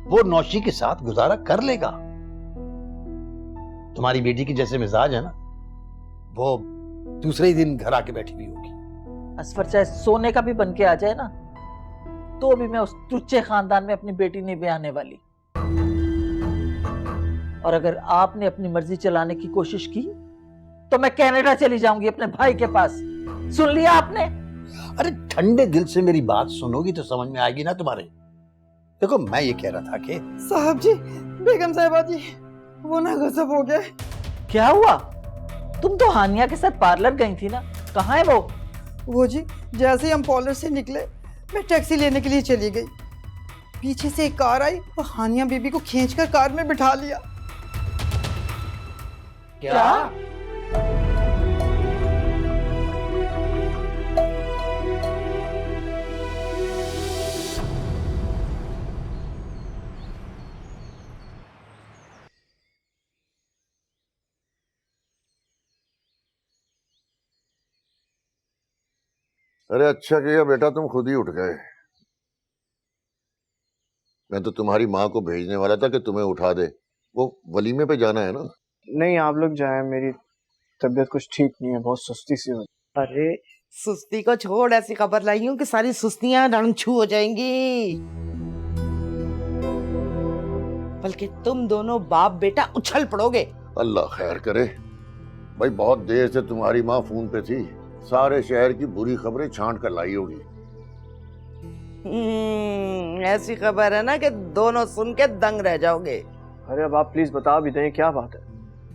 [SPEAKER 2] वो नौशी के साथ गुजारा कर लेगा। तुम्हारी बेटी की जैसे मिजाज है ना, वो दूसरे ही दिन घर आके बैठी हुई होगी।
[SPEAKER 5] असफर चाहे सोने का भी बन के आ जाए ना, तो भी मैं उस टुच्चे खानदान में अपनी बेटी नहीं ब्याहने वाली। और अगर आपने अपनी मर्जी चलाने की कोशिश की तो मैं कनाडा चली जाऊंगी अपने भाई के पास। सुन लिया आपने?
[SPEAKER 2] अरे ठंडे दिल से मेरी बात सुनोगी तो समझ में आएगी ना तुम्हारे। देखो, मैं ये कह रहा था कि
[SPEAKER 9] साहब जी, बेगम साहिबा जी, वो ना गजब हो गया।
[SPEAKER 5] क्या हुआ? तुम तो हानिया के साथ पार्लर गई थी ना, कहाँ है वो?
[SPEAKER 9] वो जी, जैसे ही हम पार्लर से निकले, मैं टैक्सी लेने के लिए चली गई। पीछे से एक कार आई और हानिया बीबी को खींचकर कार में बिठा लिया।
[SPEAKER 2] क्या?
[SPEAKER 14] अरे अच्छा किया बेटा, तुम खुद ही उठ गए। मैं तो तुम्हारी माँ को भेजने वाला था कि तुम्हें उठा दे। वो वलीमे पे जाना है ना।
[SPEAKER 8] नहीं, आप लोग जाएं, मेरी तबीयत कुछ ठीक नहीं है, बहुत सुस्ती सी हो।
[SPEAKER 12] अरे सुस्ती को छोड़, ऐसी खबर लाई हूँ कि सारी सुस्तियां रणछू हो जाएंगी। बल्कि तुम दोनों बाप बेटा उछल पड़ोगे।
[SPEAKER 14] अल्लाह खैर करे। भाई बहुत देर से तुम्हारी माँ फोन पे थी, सारे शहर की बुरी खबरें छांट कर लाई होगी।
[SPEAKER 12] ऐसी खबर है ना कि दोनों सुन के दंग रह जाओगे।
[SPEAKER 8] अरे अब आप प्लीज बता भी दें, क्या बात है?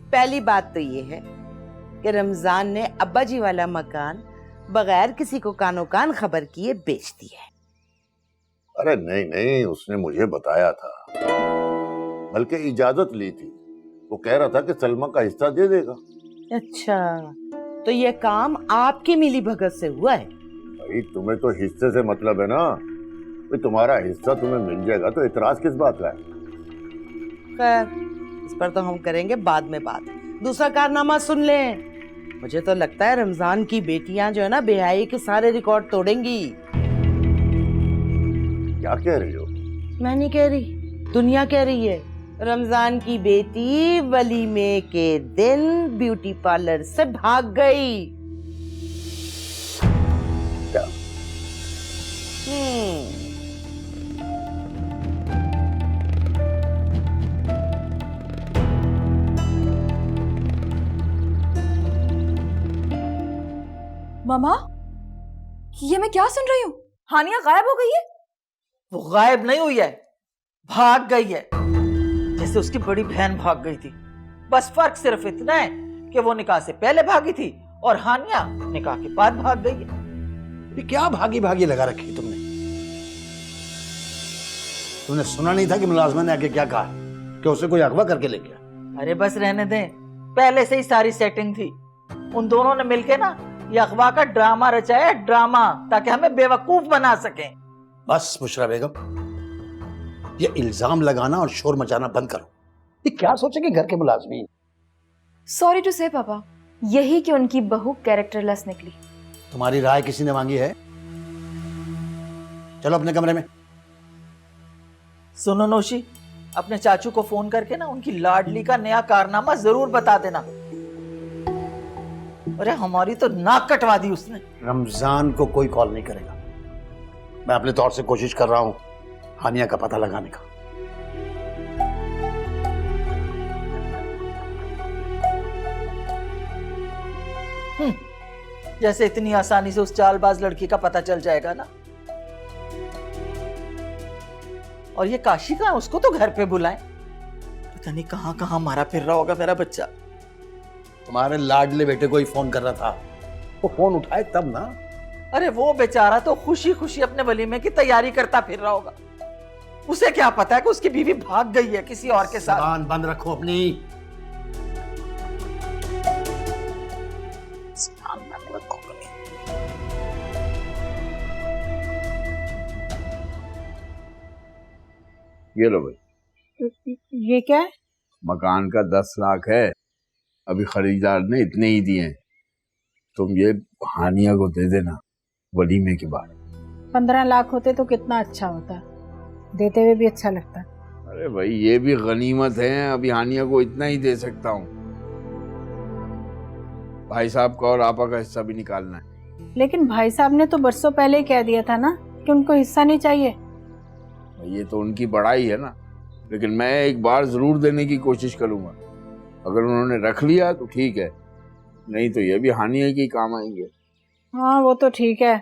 [SPEAKER 12] पहली बात तो ये है कि रमजान ने अब्बा जी वाला मकान बगैर किसी को कानो कान खबर किए बेच दिया है।
[SPEAKER 14] अरे नहीं नहीं, उसने मुझे बताया था, बल्कि इजाजत ली थी। वो कह रहा था कि सलमा का हिस्सा दे देगा।
[SPEAKER 12] अच्छा, तो ये काम आपकी मिली भगत से हुआ है?
[SPEAKER 14] भाई तुम्हें तो हिस्से से मतलब है ना। भाई तुम्हारा हिस्सा तुम्हें मिल जाएगा तो इतराज किस बात का है?
[SPEAKER 12] खैर, इस पर तो हम करेंगे बाद में बात। दूसरा कारनामा सुन लें। मुझे तो लगता है रमजान की बेटियां जो है ना, बेहाई के सारे रिकॉर्ड तोड़ेंगी।
[SPEAKER 14] क्या कह रही हो?
[SPEAKER 12] मैं नहीं कह रही, दुनिया कह रही है। रमजान की बेटी वलीमे के दिन ब्यूटी पार्लर से भाग गई।
[SPEAKER 14] क्या
[SPEAKER 13] मामा, ये मैं क्या सुन रही हूँ? हानिया गायब हो गई है?
[SPEAKER 5] वो गायब नहीं हुई है, भाग गई है, जैसे उसकी बड़ी बहन भाग गई थी। बस फर्क सिर्फ इतना है कि वो निकाह से पहले भागी थी और हानिया निकाह के बाद भाग गई है।
[SPEAKER 2] ये क्या भागी भागी लगा रखी तुमने? तुमने सुना नहीं था कि मुलाजमा ने आके क्या कहा कि उसे कोई अगवा करके ले गया?
[SPEAKER 5] अरे बस रहने दें, पहले से ही सारी सेटिंग थी। उन दोनों ने मिलके ना ये अगवा का ड्रामा रचाया, ड्रामा, ताकि हमें बेवकूफ बना सकें।
[SPEAKER 2] बस बुशरा बेगम, ये इल्जाम लगाना और शोर मचाना बंद करो। ये क्या सोचेंगे घर के मुलाजमीन?
[SPEAKER 13] सॉरी टू से पापा, यही कि उनकी बहू कैरेक्टरलेस निकली।
[SPEAKER 2] तुम्हारी राय किसी ने मांगी है? चलो अपने कमरे में।
[SPEAKER 5] सुनो नौशी, अपने चाचू को फोन करके ना उनकी लाडली का नया कारनामा जरूर बता देना। अरे हमारी तो नाक कटवा दी उसने।
[SPEAKER 2] रमजान को कोई कॉल नहीं करेगा। मैं अपने तौर से कोशिश कर रहा हूं हानिया का पता लगाने का।
[SPEAKER 5] जैसे इतनी आसानी से उस चालबाज लड़की का पता चल जाएगा ना। और ये काशी कहाँ, उसको तो घर पे बुलाएं। पता नहीं कहाँ कहाँ मारा फिर रहा होगा मेरा बच्चा।
[SPEAKER 2] तुम्हारे लाडले बेटे को ही फोन कर रहा था, वो फोन उठाए तब ना।
[SPEAKER 5] अरे वो बेचारा तो खुशी खुशी अपने वलीमे की तैयारी करता फिर रहा होगा। उसे क्या पता है कि उसकी बीवी भाग गई है किसी और के साथ।
[SPEAKER 2] जुबान बंद रखो अपनी।
[SPEAKER 10] ये लो भाई,
[SPEAKER 6] ये क्या है?
[SPEAKER 10] मकान का 10 लाख है, अभी खरीदार ने इतने ही दिए हैं। तुम ये हानिया को दे देना वलीमे के बाद।
[SPEAKER 6] 15 लाख होते तो कितना अच्छा होता, देते हुए भी अच्छा लगता।
[SPEAKER 10] अरे भाई ये भी गनीमत है, अभी हानिया को इतना ही दे सकता हूँ। भाई साहब का और आपा का हिस्सा भी निकालना है।
[SPEAKER 6] लेकिन भाई साहब ने तो बरसों पहले ही कह दिया था ना कि उनको हिस्सा नहीं चाहिए।
[SPEAKER 10] ये तो उनकी बड़ाई है ना, लेकिन मैं एक बार जरूर देने की कोशिश करूंगा। अगर उन्होंने रख लिया तो ठीक है, नहीं तो ये भी हानिया के काम आएंगे।
[SPEAKER 6] हाँ वो तो ठीक है,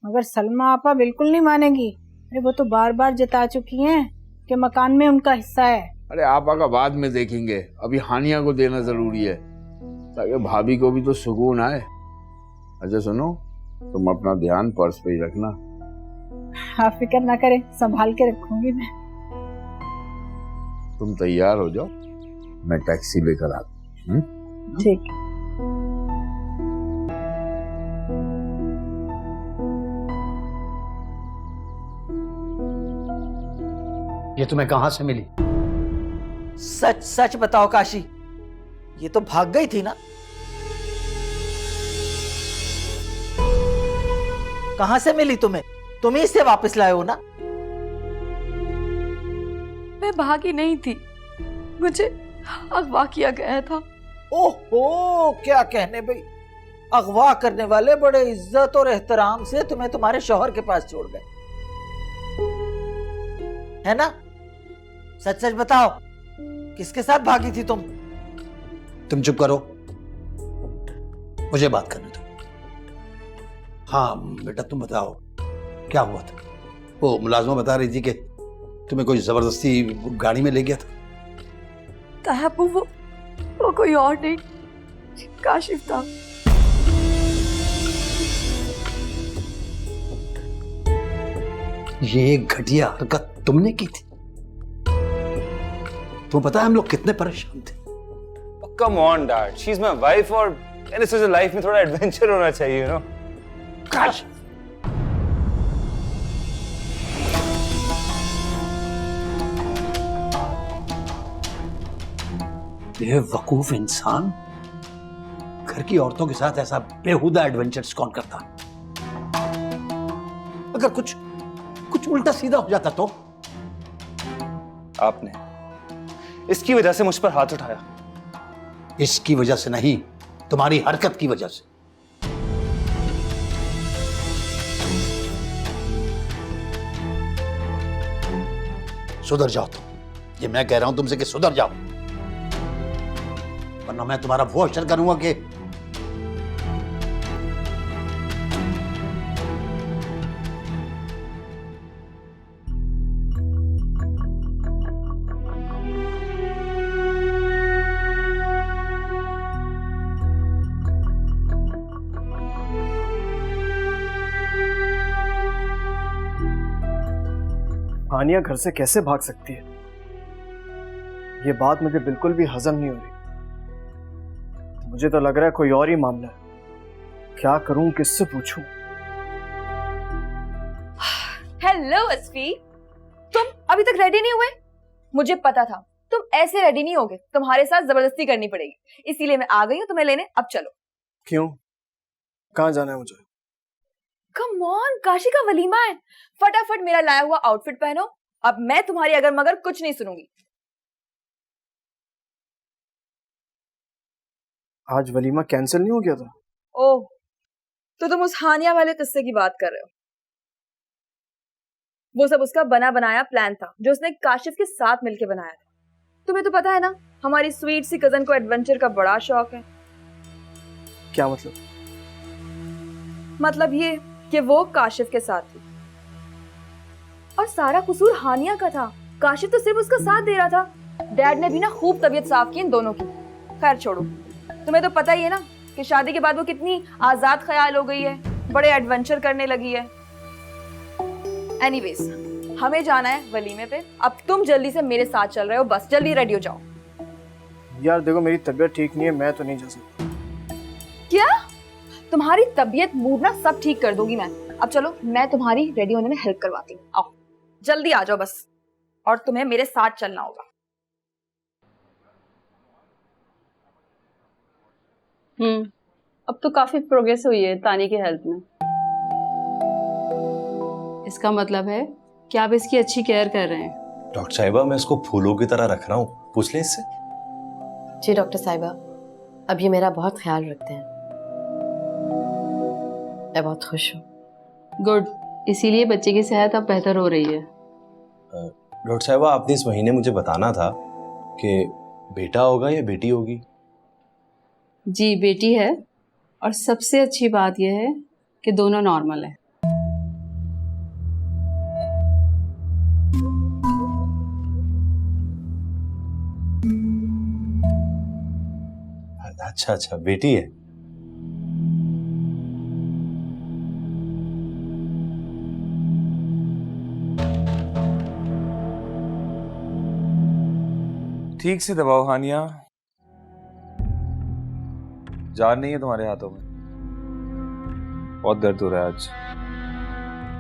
[SPEAKER 6] मगर सलमा आपा बिल्कुल नहीं मानेगी। अरे वो तो बार बार जता चुकी हैं कि मकान में उनका हिस्सा है।
[SPEAKER 10] अरे आपा का बाद में देखेंगे, अभी हानिया को देना जरूरी है ताकि भाभी को भी तो सुकून आए। अच्छा सुनो, तुम अपना ध्यान पर्स पे ही रखना।
[SPEAKER 6] आप फिक्र ना करें, संभाल के रखूंगी मैं।
[SPEAKER 10] तुम तैयार हो जाओ, मैं टैक्सी लेकर आता हूँ।
[SPEAKER 6] ठीक।
[SPEAKER 2] ये तुम्हें कहां से मिली?
[SPEAKER 5] सच सच बताओ काशी, ये तो भाग गई थी ना? कहां से मिली तुम्हें? तुम ही इसे वापस लाए हो ना?
[SPEAKER 7] मैं भागी नहीं थी, मुझे अगवा किया गया था।
[SPEAKER 5] ओहो, क्या कहने भाई, अगवा करने वाले बड़े इज्जत और एहतराम से तुम्हें तुम्हारे शौहर के पास छोड़ गए, है ना? सच सच बताओ, किसके साथ भागी थी तुम?
[SPEAKER 2] तुम चुप करो, मुझे बात करने दो। हाँ बेटा तुम बताओ क्या हुआ था? वो मुलाजमा बता रही थी कि तुम्हें कोई जबरदस्ती गाड़ी में ले गया था।
[SPEAKER 7] ताहब्बू, वो कोई और नहीं, काशिफ था।
[SPEAKER 2] ये घटिया हरकत तुमने की थी। तुम्हें पता है हम लोग कितने परेशान थे।
[SPEAKER 4] Come on dad, she is my wife और इस लाइफ में थोड़ा एडवेंचर होना चाहिए, यू नो।
[SPEAKER 2] काश बेवकूफ इंसान, घर की औरतों के साथ ऐसा बेहुदा एडवेंचर्स कौन करता? अगर कुछ उल्टा सीधा हो जाता तो?
[SPEAKER 4] आपने इसकी वजह से मुझ पर हाथ उठाया।
[SPEAKER 2] इसकी वजह से नहीं, तुम्हारी हरकत की वजह से। सुधर जाओ तुम, ये मैं कह रहा हूं तुमसे कि सुधर जाओ, वरना मैं तुम्हारा वो अशर करूंगा कि
[SPEAKER 8] हानिया घर से कैसे भाग सकती है, ये बात मुझे बिल्कुल भी हजम नहीं हो रही। मुझे तो लग रहा है कोई और ही मामला है। क्या करूं, किससे पूछूं?
[SPEAKER 13] हेलो अस्फी, तुम अभी तक रेडी नहीं हुए? मुझे पता था तुम ऐसे रेडी नहीं होगे, तुम्हारे साथ जबरदस्ती करनी पड़ेगी, इसीलिए मैं आ गई हूँ तुम्हें लेने। अब चलो।
[SPEAKER 8] क्यों, कहाँ जाना है मुझे?
[SPEAKER 13] कम ऑन, काशी का वलीमा है, फटाफट मेरा लाया हुआ आउटफिट पहनो। अब मैं तुम्हारी अगर मगर कुछ नहीं सुनूंगी।
[SPEAKER 8] आज वलीमा कैंसिल नहीं हो गया था?
[SPEAKER 13] ओह, तो तुम उस हानिया वाले किस्से की बात कर रहे हो। वो सब उसका बना बनाया प्लान था जो उसने काशिफ के साथ मिलकर बनाया था। तुम्हें तो पता है ना, हमारी स्वीट सी कजन को एडवेंचर का बड़ा शौक है।
[SPEAKER 8] क्या मतलब?
[SPEAKER 13] मतलब ये कि वो काशिफ के साथ थी और सारा कसूर हानिया का था। काशिफ तो सिर्फ उसका साथ दे रहा था। डैड ने भी ना खूब तबीयत साफ की इन दोनों की। खैर छोड़ो, तुम्हें तो पता ही है ना कि शादी के बाद वो कितनी आजाद ख्याल हो गई है, बड़े एडवेंचर करने लगी है। एनीवेज, हमें जाना है वलीमे पे। अब तुम जल्दी से मेरे साथ चल रहे हो, बस जल्दी रेडी हो जाओ।
[SPEAKER 8] यार देखो, मेरी तबीयत ठीक नहीं है, मैं तो नहीं जा सकता।
[SPEAKER 13] क्या? तुम्हारी तबीयत मूड ना सब ठीक कर दूंगी मैं। अब चलो, मैं तुम्हारी रेडी होने में हेल्प करवाती हूँ। आओ जल्दी आ जाओ बस, और तुम्हें मेरे साथ चलना होगा।
[SPEAKER 15] अब तो काफी प्रोग्रेस हुई है तानी की हेल्थ में। इसका मतलब है कि आप इसकी अच्छी केयर कर रहे हैं।
[SPEAKER 11] डॉक्टर साहिबा, मैं इसको फूलों की तरह रख रहा हूँ, पूछ लें इससे।
[SPEAKER 16] जी डॉक्टर साहिबा, अब ये मेरा बहुत ख्याल रखते हैं। मैं बहुत खुश हूँ।
[SPEAKER 15] गुड, इसीलिए बच्चे की सेहत अब बेहतर हो रही है।
[SPEAKER 11] डॉक्टर साहिबा, आपने इस महीने मुझे बताना था कि बेटा होगा या बेटी होगी।
[SPEAKER 15] जी बेटी है, और सबसे अच्छी बात यह है कि दोनों नॉर्मल है।
[SPEAKER 11] अच्छा अच्छा, बेटी है।
[SPEAKER 4] ठीक से दबाओ हानिया, जान नहीं है तुम्हारे हाथों में। बहुत दर्द हो रहा है आज,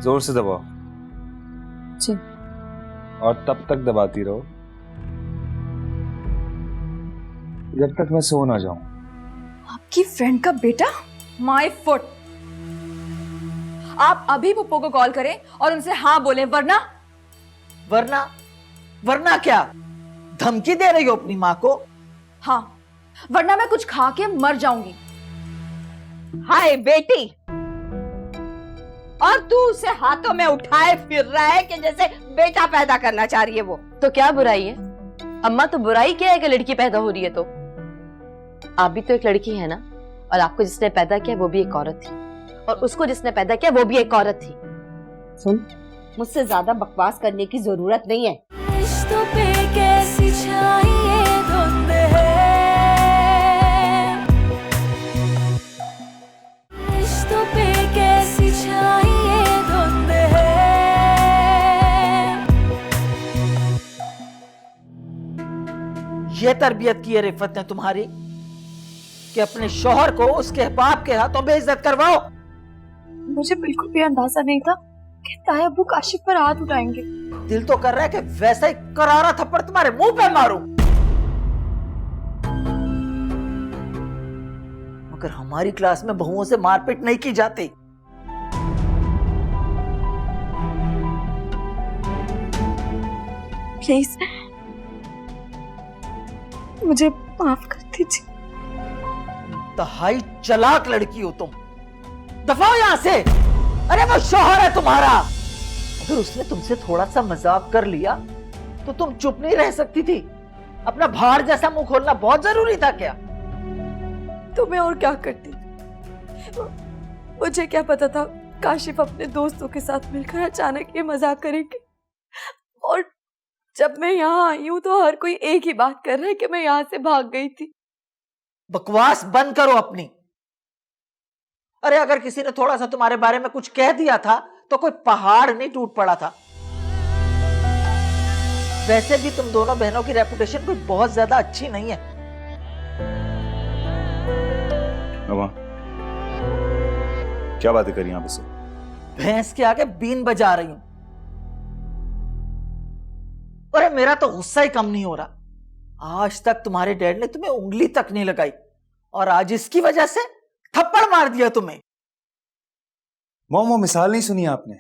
[SPEAKER 4] जोर से दबाओ।
[SPEAKER 15] जी।
[SPEAKER 4] और तब तक दबाती रहो जब तक मैं सो ना जाऊं।
[SPEAKER 13] आपकी फ्रेंड का बेटा? My foot. आप अभी पप्पो को कॉल करें और उनसे हाँ बोलें, वरना
[SPEAKER 5] वरना क्या? धमकी दे रही हो अपनी माँ को?
[SPEAKER 13] हाँ, वरना मैं कुछ खा के मर जाऊंगी।
[SPEAKER 12] हाय बेटी, और तू उसे हाथों में उठाए फिर रहा है कि जैसे बेटा पैदा करना चाह रही है वो।
[SPEAKER 16] तो क्या बुराई है? अम्मा, तो बुराई क्या है कि लड़की पैदा हो रही है? तो आप भी तो एक लड़की है ना, और आपको जिसने पैदा किया वो भी एक औरत थी, और उसको जिसने पैदा किया वो भी एक औरत थी।
[SPEAKER 12] सुन, मुझसे ज्यादा बकवास करने की जरूरत नहीं है।
[SPEAKER 1] रिश्तों पे कैसी छाई ये धुंध है, रिश्तों पे कैसी छाई ये धुंध है।
[SPEAKER 5] ये तरबियत की है रिफत ने तुम्हारी कि अपने शौहर को उसके बाप के हाथों बेइज्जत करवाओ?
[SPEAKER 7] मुझे बिल्कुल भी अंदाजा नहीं था कि ताया अब्बू काशिफ पर हाथ उठाएंगे।
[SPEAKER 5] दिल तो कर रहा है कि वैसा ही करारा थप्पड़ तुम्हारे मुंह पे मारूं, मगर हमारी क्लास में बहुओं से मारपीट नहीं की जाती।
[SPEAKER 7] प्लीज मुझे माफ कर दीजिए।
[SPEAKER 5] इंतहाई चालाक लड़की हो तुम, दफा हो यहां से। अरे वो शौहर है तुम्हारा, अगर उसने तुमसे थोड़ा सा मजाक कर लिया तो तुम चुप नहीं रह सकती थी? अपना भाड़ जैसा मुंह खोलना बहुत जरूरी था क्या?
[SPEAKER 3] तो मैं और क्या करती? मुझे क्या पता था काशिफ अपने दोस्तों के साथ मिलकर अचानक ये मजाक करेंगे। और जब मैं यहाँ आई हूँ तो हर कोई एक ही बात कर रहा है कि मैं यहाँ से भाग गई थी।
[SPEAKER 5] बकवास बंद करो अपनी। अरे अगर किसी ने थोड़ा सा तुम्हारे बारे में कुछ कह दिया था तो कोई पहाड़ नहीं टूट पड़ा था। वैसे भी तुम दोनों बहनों की रेपुटेशन कोई बहुत ज्यादा अच्छी नहीं है।
[SPEAKER 4] मामा क्या बातें करी आप इससे?
[SPEAKER 5] भैंस के आगे बीन बजा रही हूं। अरे मेरा तो गुस्सा ही कम नहीं हो रहा। आज तक तुम्हारे डैड ने तुम्हें उंगली तक नहीं लगाई और आज इसकी वजह से थप्पड़ मार दिया तुम्हें।
[SPEAKER 4] मॉम वो मिसाल नहीं सुनी आपने?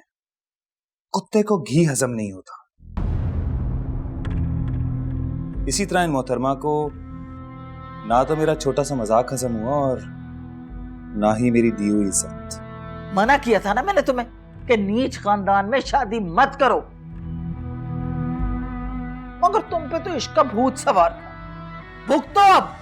[SPEAKER 4] कुत्ते को घी हजम नहीं होता। इसी तरह इन मोहतरमा को ना तो मेरा छोटा सा मजाक हजम हुआ और ना ही मेरी दी हुई इज्जत।
[SPEAKER 5] मना किया था ना मैंने तुम्हें कि नीच खानदान में शादी मत करो, मगर तुम पे तो इश्क का भूत सवार था। भुगतो अब।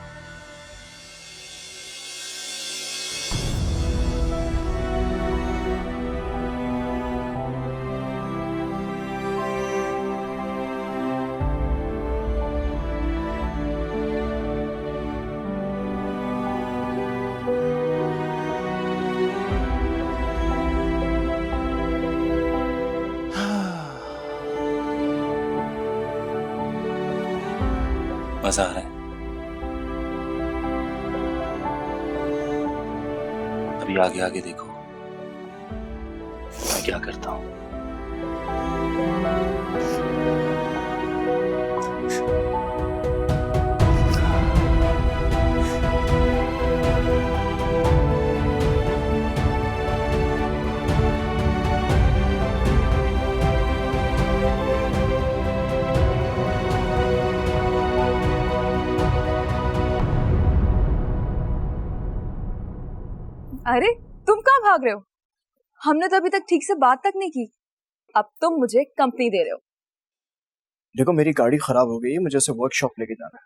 [SPEAKER 4] मजा आ रहा है। अभी आगे आगे देखो मैं क्या करता हूं।
[SPEAKER 13] अरे तुम कहाँ भाग रहे हो? हमने तो अभी तक ठीक से बात तक नहीं की, अब तुम मुझे कंपनी दे रहे हो।
[SPEAKER 8] देखो मेरी गाड़ी खराब हो गई है, मुझे उसे वर्कशॉप लेके जाना है।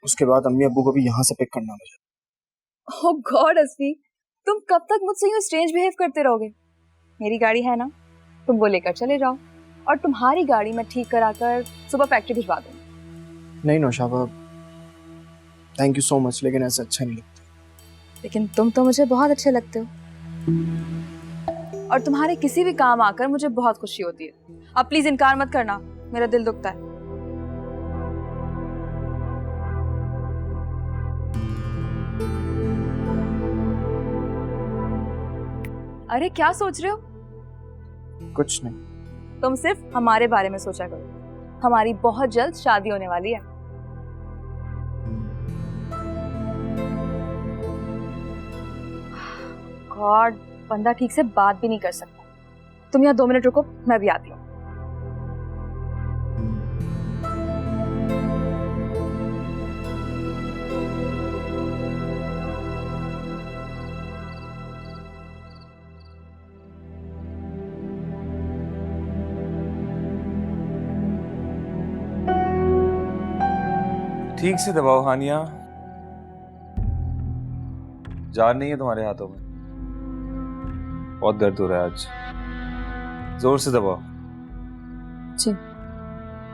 [SPEAKER 8] उसके बाद अम्मी अब्बू को भी यहाँ से पिक करना मुझे।
[SPEAKER 13] ओह गॉड अस्फी, तुम कब तक मुझसे यूं स्ट्रेंज बिहेव करते रहोगे? मेरी गाड़ी है ना, तुम वो लेकर चले जाओ और तुम्हारी गाड़ी मैं ठीक कराकर सुबह फैक्ट्री भिजवा दूंगी।
[SPEAKER 8] नहीं Naushaba, thank you so much, लेकिन ऐसा अच्छा नहीं लगता।
[SPEAKER 13] लेकिन तुम तो मुझे बहुत अच्छे लगते हो और तुम्हारे किसी भी काम आकर मुझे बहुत खुशी होती है। अब प्लीज इनकार मत करना, मेरा दिल दुखता है। अरे क्या सोच रहे हो?
[SPEAKER 8] कुछ नहीं।
[SPEAKER 13] तुम सिर्फ हमारे बारे में सोचा करो, हमारी बहुत जल्द शादी होने वाली है। गॉड, बंदा ठीक से बात भी नहीं कर सकता। तुम यहाँ 2 मिनट रुको, मैं भी आती हूँ।
[SPEAKER 4] ठीक से दबाओ हानिया, जान नहीं है तुम्हारे हाथों में। बहुत दर्द हो रहा है आज, जोर से दबाओ।
[SPEAKER 13] जी।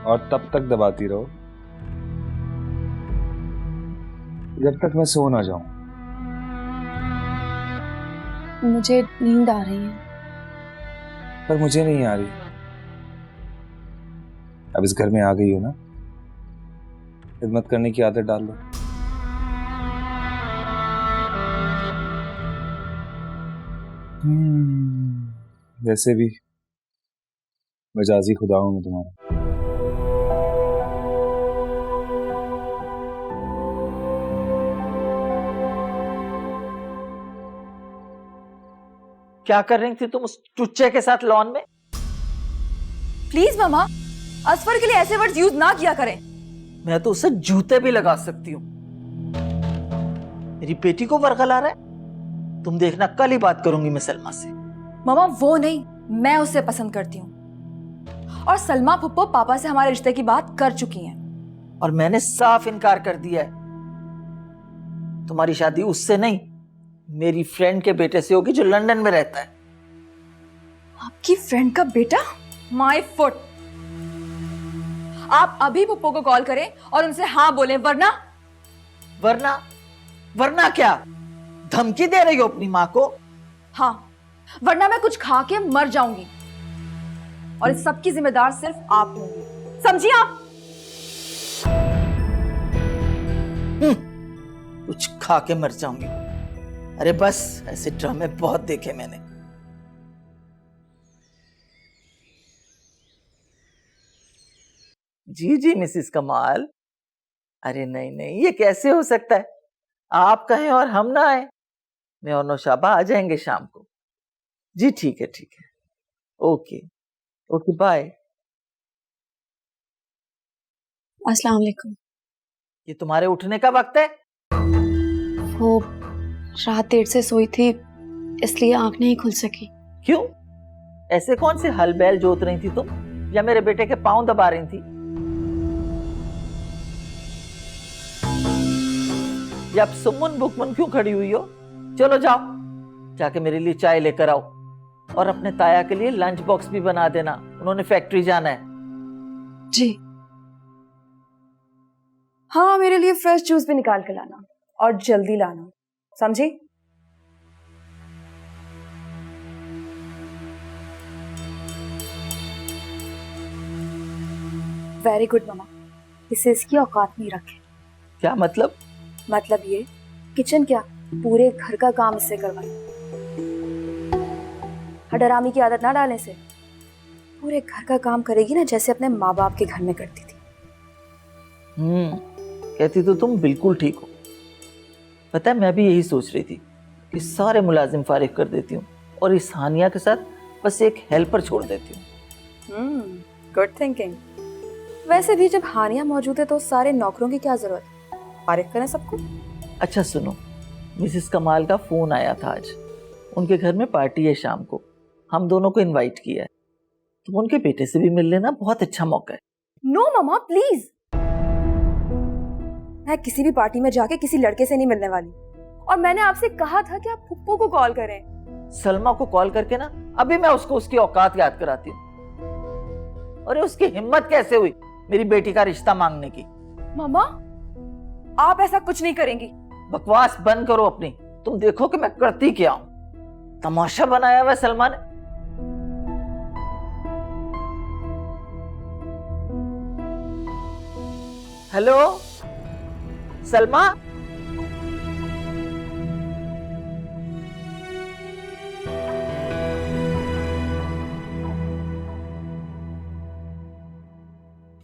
[SPEAKER 4] और तब तक दबाती रहो जब तक मैं सो ना जाऊं।
[SPEAKER 7] मुझे नींद आ रही है।
[SPEAKER 4] पर मुझे नहीं आ रही। अब इस घर में आ गई हो ना, खिदमत करने की आदत डाल लो। वैसे भी मजाजी खुदा हूं मैं तुम्हारा।
[SPEAKER 5] क्या कर रही थी तुम उस चुच्चे के साथ लॉन में?
[SPEAKER 13] प्लीज मामा, असफर के लिए ऐसे वर्ड्स यूज ना किया करें।
[SPEAKER 5] मैं तो उसे जूते भी लगा सकती हूँ। मेरी बेटी को बरगला रहा है। तुम देखना, कल ही बात करूंगी मैं सलमा से।
[SPEAKER 13] मामा वो नहीं, मैं उसे पसंद करती हूँ और सलमा फुप्पो पापा से हमारे रिश्ते की बात कर चुकी हैं।
[SPEAKER 5] और मैंने साफ इनकार कर दिया है। तुम्हारी शादी उससे नहीं, मेरी फ्रेंड के बेटे से होगी जो लंदन में रहता है।
[SPEAKER 13] आपकी फ्रेंड का बेटा? My foot. आप अभी पुप्पो को कॉल करें और उनसे हाँ बोलें, वरना
[SPEAKER 5] वरना क्या? धमकी दे रही हो अपनी माँ को?
[SPEAKER 13] हाँ, वरना मैं कुछ खा के मर जाऊंगी और इस सब की जिम्मेदार सिर्फ आप होंगी। समझिए आप।
[SPEAKER 5] कुछ खा के मर जाऊंगी। अरे बस, ऐसे ड्रामे बहुत देखे मैंने। जी जी मिसेस कमाल। अरे नहीं नहीं, ये कैसे हो सकता है? आप कहें और हम ना आए। मैं और नौशाबा आ जाएंगे शाम को। जी ठीक है ठीक है, ओके ओके बाय।
[SPEAKER 7] अस्सलाम वालेकुम।
[SPEAKER 5] ये तुम्हारे उठने का वक्त है?
[SPEAKER 7] वो रात देर से सोई थी, इसलिए आंख नहीं खुल सकी।
[SPEAKER 5] क्यों? ऐसे कौन से हल बैल जोत रही थी तुम, या मेरे बेटे के पांव दबा रही थी? या अब सुमन बुकमन क्यों खड़ी हुई हो? चलो जाओ, जाके मेरे लिए चाय लेकर आओ, और अपने ताया के लिए लंच बॉक्स भी बना देना, उन्होंने फैक्ट्री जाना है।
[SPEAKER 7] जी।
[SPEAKER 13] हाँ, मेरे लिए फ्रेश जूस भी निकाल के लाना और जल्दी लाना, समझी? वेरी गुड मामा, इसे इसकी औकात नहीं रखे।
[SPEAKER 5] क्या मतलब?
[SPEAKER 13] मतलब ये, किचन क्या पूरे घर का काम इससे करवाए। हडरामी की आदत ना डालने से पूरे घर का काम करेगी ना, जैसे अपने माँ बाप के घर में करती थी।
[SPEAKER 5] कहती तो तुम बिल्कुल ठीक हो। पता है, मैं भी यही सोच रही थी कि सारे मुलाजिम फारिग कर देती हूँ और इस हानिया के साथ बस एक हेल्पर छोड़ देती हूँ।
[SPEAKER 13] Good thinking. वैसे भी जब हानिया मौजूद है तो सारे नौकरों की क्या जरूरत है, फारिग करें सबको।
[SPEAKER 5] अच्छा सुनो, मिसेस कमाल का फोन आया था आज। उनके घर में पार्टी है शाम को, हम दोनों को इनवाइट किया है। तुम उनके बेटे से भी मिल लेना, बहुत अच्छा मौका है।
[SPEAKER 13] नो मामा प्लीज, मैं किसी भी पार्टी में जाके किसी लड़के से नहीं मिलने वाली। और मैंने आपसे कहा था कि आप फुप्पो को कॉल करें।
[SPEAKER 5] सलमा को कॉल करके ना अभी मैं उसको उसकी औकात याद कराती हूँ। अरे उसकी हिम्मत कैसे हुई मेरी बेटी का रिश्ता मांगने की?
[SPEAKER 13] मामा आप ऐसा कुछ नहीं करेंगी।
[SPEAKER 5] बकवास बंद करो अपनी, तुम देखो कि मैं करती क्या हूं। तमाशा बनाया हुआ सलमा ने। हेलो सलमा,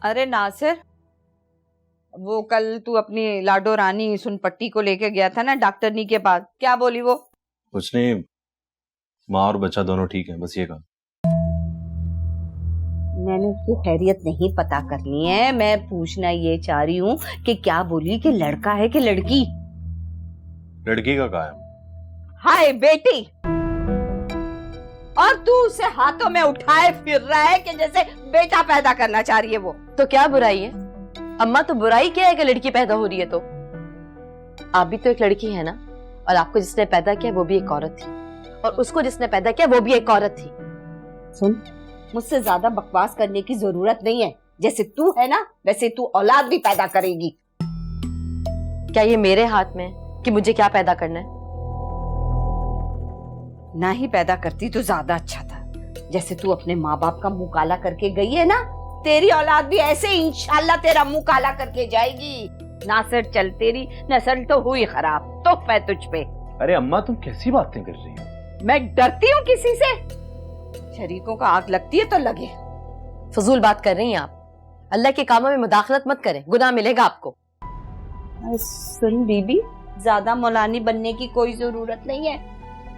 [SPEAKER 15] अरे नासिर, वो कल तू अपनी लाडो रानी सुनपट्टी को लेके गया था ना डॉक्टरनी के पास, क्या बोली वो?
[SPEAKER 11] कुछ नहीं, माँ और बच्चा दोनों ठीक है, बस ये कहा।
[SPEAKER 16] मैंने उसकी खैरियत नहीं पता करनी है, मैं पूछना ये चाह रही हूँ कि क्या बोली, कि लड़का है कि लड़की?
[SPEAKER 11] लड़की का कहा है?
[SPEAKER 15] हाय बेटी, और तू उसे हाथों में उठाए फिर रहा है कि जैसे बेटा पैदा करना चाह रही है वो।
[SPEAKER 16] तो क्या बुराई है? अम्मा तो बुराई क्या है कि लड़की पैदा हो रही है? तो आप भी तो एक लड़की है ना, और आपको जिसने पैदा किया वो भी एक औरत थी, और उसको जिसने पैदा किया वो भी एक औरत थी। सुन, मुझसे ज्यादा बकवास करने की जरूरत नहीं है। जैसे तू है ना, वैसे तू औलाद भी पैदा करेगी। क्या ये मेरे हाथ में है कि मुझे क्या पैदा करना है? ना ही पैदा करती तो ज्यादा अच्छा था। जैसे तू अपने माँ बाप का मुंह काला करके गई है ना, तेरी औलाद भी ऐसे इंशाल्लाह तेरा मुंह काला करके जाएगी। नासिर चल, तेरी नस्ल तो हुई खराब, तो मैं तुझ पे।
[SPEAKER 11] अरे अम्मा तुम कैसी बातें कर रही हो?
[SPEAKER 15] मैं डरती हूँ किसी से? शरीकों का आग लगती है तो लगे।
[SPEAKER 16] फजूल बात कर रही हैं आप। अल्लाह के कामों में मुदाखलत मत करें, गुनाह मिलेगा आपको।
[SPEAKER 15] सुन बीबी, ज्यादा मौलानी बनने की कोई जरूरत नहीं है।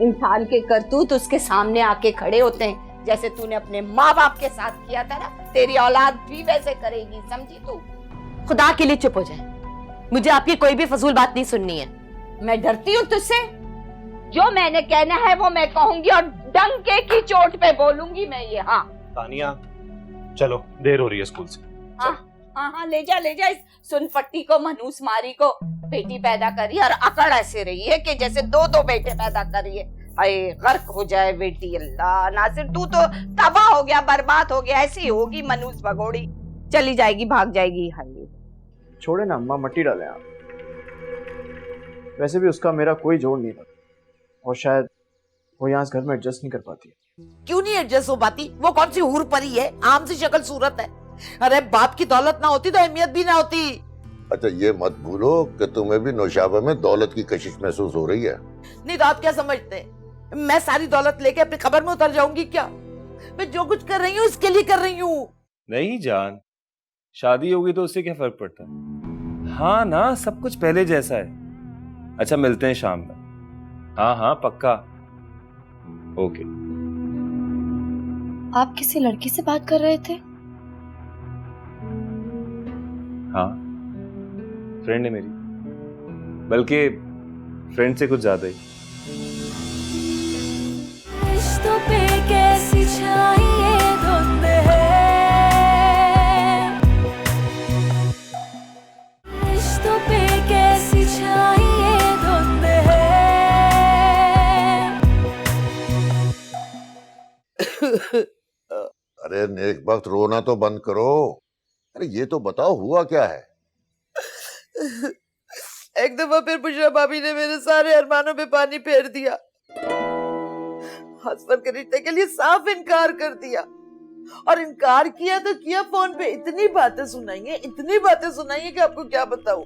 [SPEAKER 15] इंसान के करतूत उसके सामने आके खड़े होते हैं। जैसे तूने अपने माँ बाप के साथ किया था ना, तेरी औलाद भी वैसे करेगी, समझी तू?
[SPEAKER 16] खुदा के लिए चुप हो जाए, मुझे आपकी कोई भी फजूल बात नहीं सुननी है।
[SPEAKER 15] मैं डरती हूँ तुझसे। जो मैंने कहना है वो मैं कहूंगी, और डंके की चोट पे बोलूंगी मैं ये। हाँ
[SPEAKER 11] तानिया चलो, देर हो रही है स्कूल से।
[SPEAKER 15] हाँ, ले जा इस सुनपट्टी को, मनूस मारी को। बेटी पैदा करी और अकड़ ऐसे रही है कि जैसे दो बेटे पैदा करी है। अरे गर्क हो जाए बेटी। अल्लाह, नासिर तू तो तबाह हो गया, बर्बाद हो गया। ऐसी होगी मनूस भगोड़ी, चली जाएगी, भाग जाएगी। हाय
[SPEAKER 8] छोड़े ना अम्मा, मट्टी डालें आप। वैसे भी उसका मेरा कोई जोड़ नहीं था, और शायद वो यहाँ इस घर में एडजस्ट नहीं कर पाती।
[SPEAKER 12] क्यों नहीं एडजस्ट हो पाती? वो कौन सी हूर परी है? आम सी शक्ल सूरत है। अरे बाप की दौलत ना होती तो अहमियत भी ना होती।
[SPEAKER 14] अच्छा ये मत भूलो कि तुम्हें भी नौशाबा में दौलत की कशिश महसूस हो रही है।
[SPEAKER 12] नहीं तो आप क्या समझते हैं मैं सारी दौलत लेके अपनी कब्र में उतर जाऊंगी क्या? मैं जो कुछ कर रही हूँ इसके लिए कर रही हूँ।
[SPEAKER 11] नहीं जान, शादी होगी तो उससे क्या फर्क पड़ता है? हाँ ना, सब कुछ पहले जैसा है। अच्छा मिलते हैं शाम में। हाँ हाँ पक्का। ओके।
[SPEAKER 7] आप किसी लड़की से बात कर रहे थे?
[SPEAKER 11] हाँ, फ्रेंड है मेरी, बल्कि फ्रेंड से कुछ ज्यादा ही।
[SPEAKER 1] रिश्तों पे कैसी छाई धुंध है, रिश्तों पे कैसी छाई धुंध है।
[SPEAKER 14] अरे नेक वक्त रोना तो बंद करो। अरे ये तो बताओ हुआ क्या है?
[SPEAKER 12] एक दफा फिर बुशरा भाभी ने मेरे सारे अरमानों पे पानी फेर दिया। असफर के रिश्ते के लिए साफ इनकार कर दिया, और इनकार किया तो किया फोन पे। इतनी बातें सुनाई है कि आपको क्या बताऊं।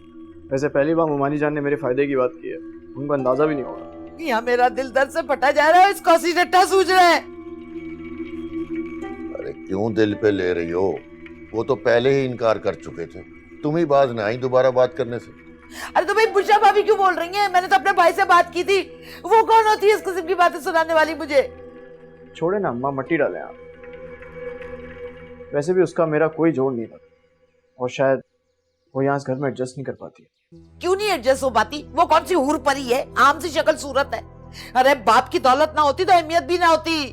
[SPEAKER 8] वैसे पहली बार मुमानी जान ने मेरे फायदे की बात की है, उनको अंदाजा भी नहीं होगा।
[SPEAKER 12] यहाँ मेरा दिल दर्द से फटा जा रहा है, इसको सी डट्टा सूझ रहा है।
[SPEAKER 14] अरे क्यों दिल पे ले रही हो? वो तो पहले ही इनकार कर चुके थे, तुम ही बाज ना आई दोबारा बात करने से।
[SPEAKER 12] अरे तो भाई बुशरा भाभी क्यों बोल रही हैं? मैंने तो अपने भाई से बात की थी। वो कौन होती है इस किस्म की बातें सुनाने वाली मुझे?
[SPEAKER 8] छोड़े ना अम्मा, मट्टी डालें आप। वैसे भी उसका मेरा कोई जोड़ नहीं था, और शायद वो यहाँ इस घर में एडजस्ट नहीं कर पाती।
[SPEAKER 12] क्यों नहीं एडजस्ट हो पाती? वो कौन सी हूर परी है, आम सी शक्ल सूरत है। अरे बाप की दौलत ना होती तो अहमियत भी ना होती।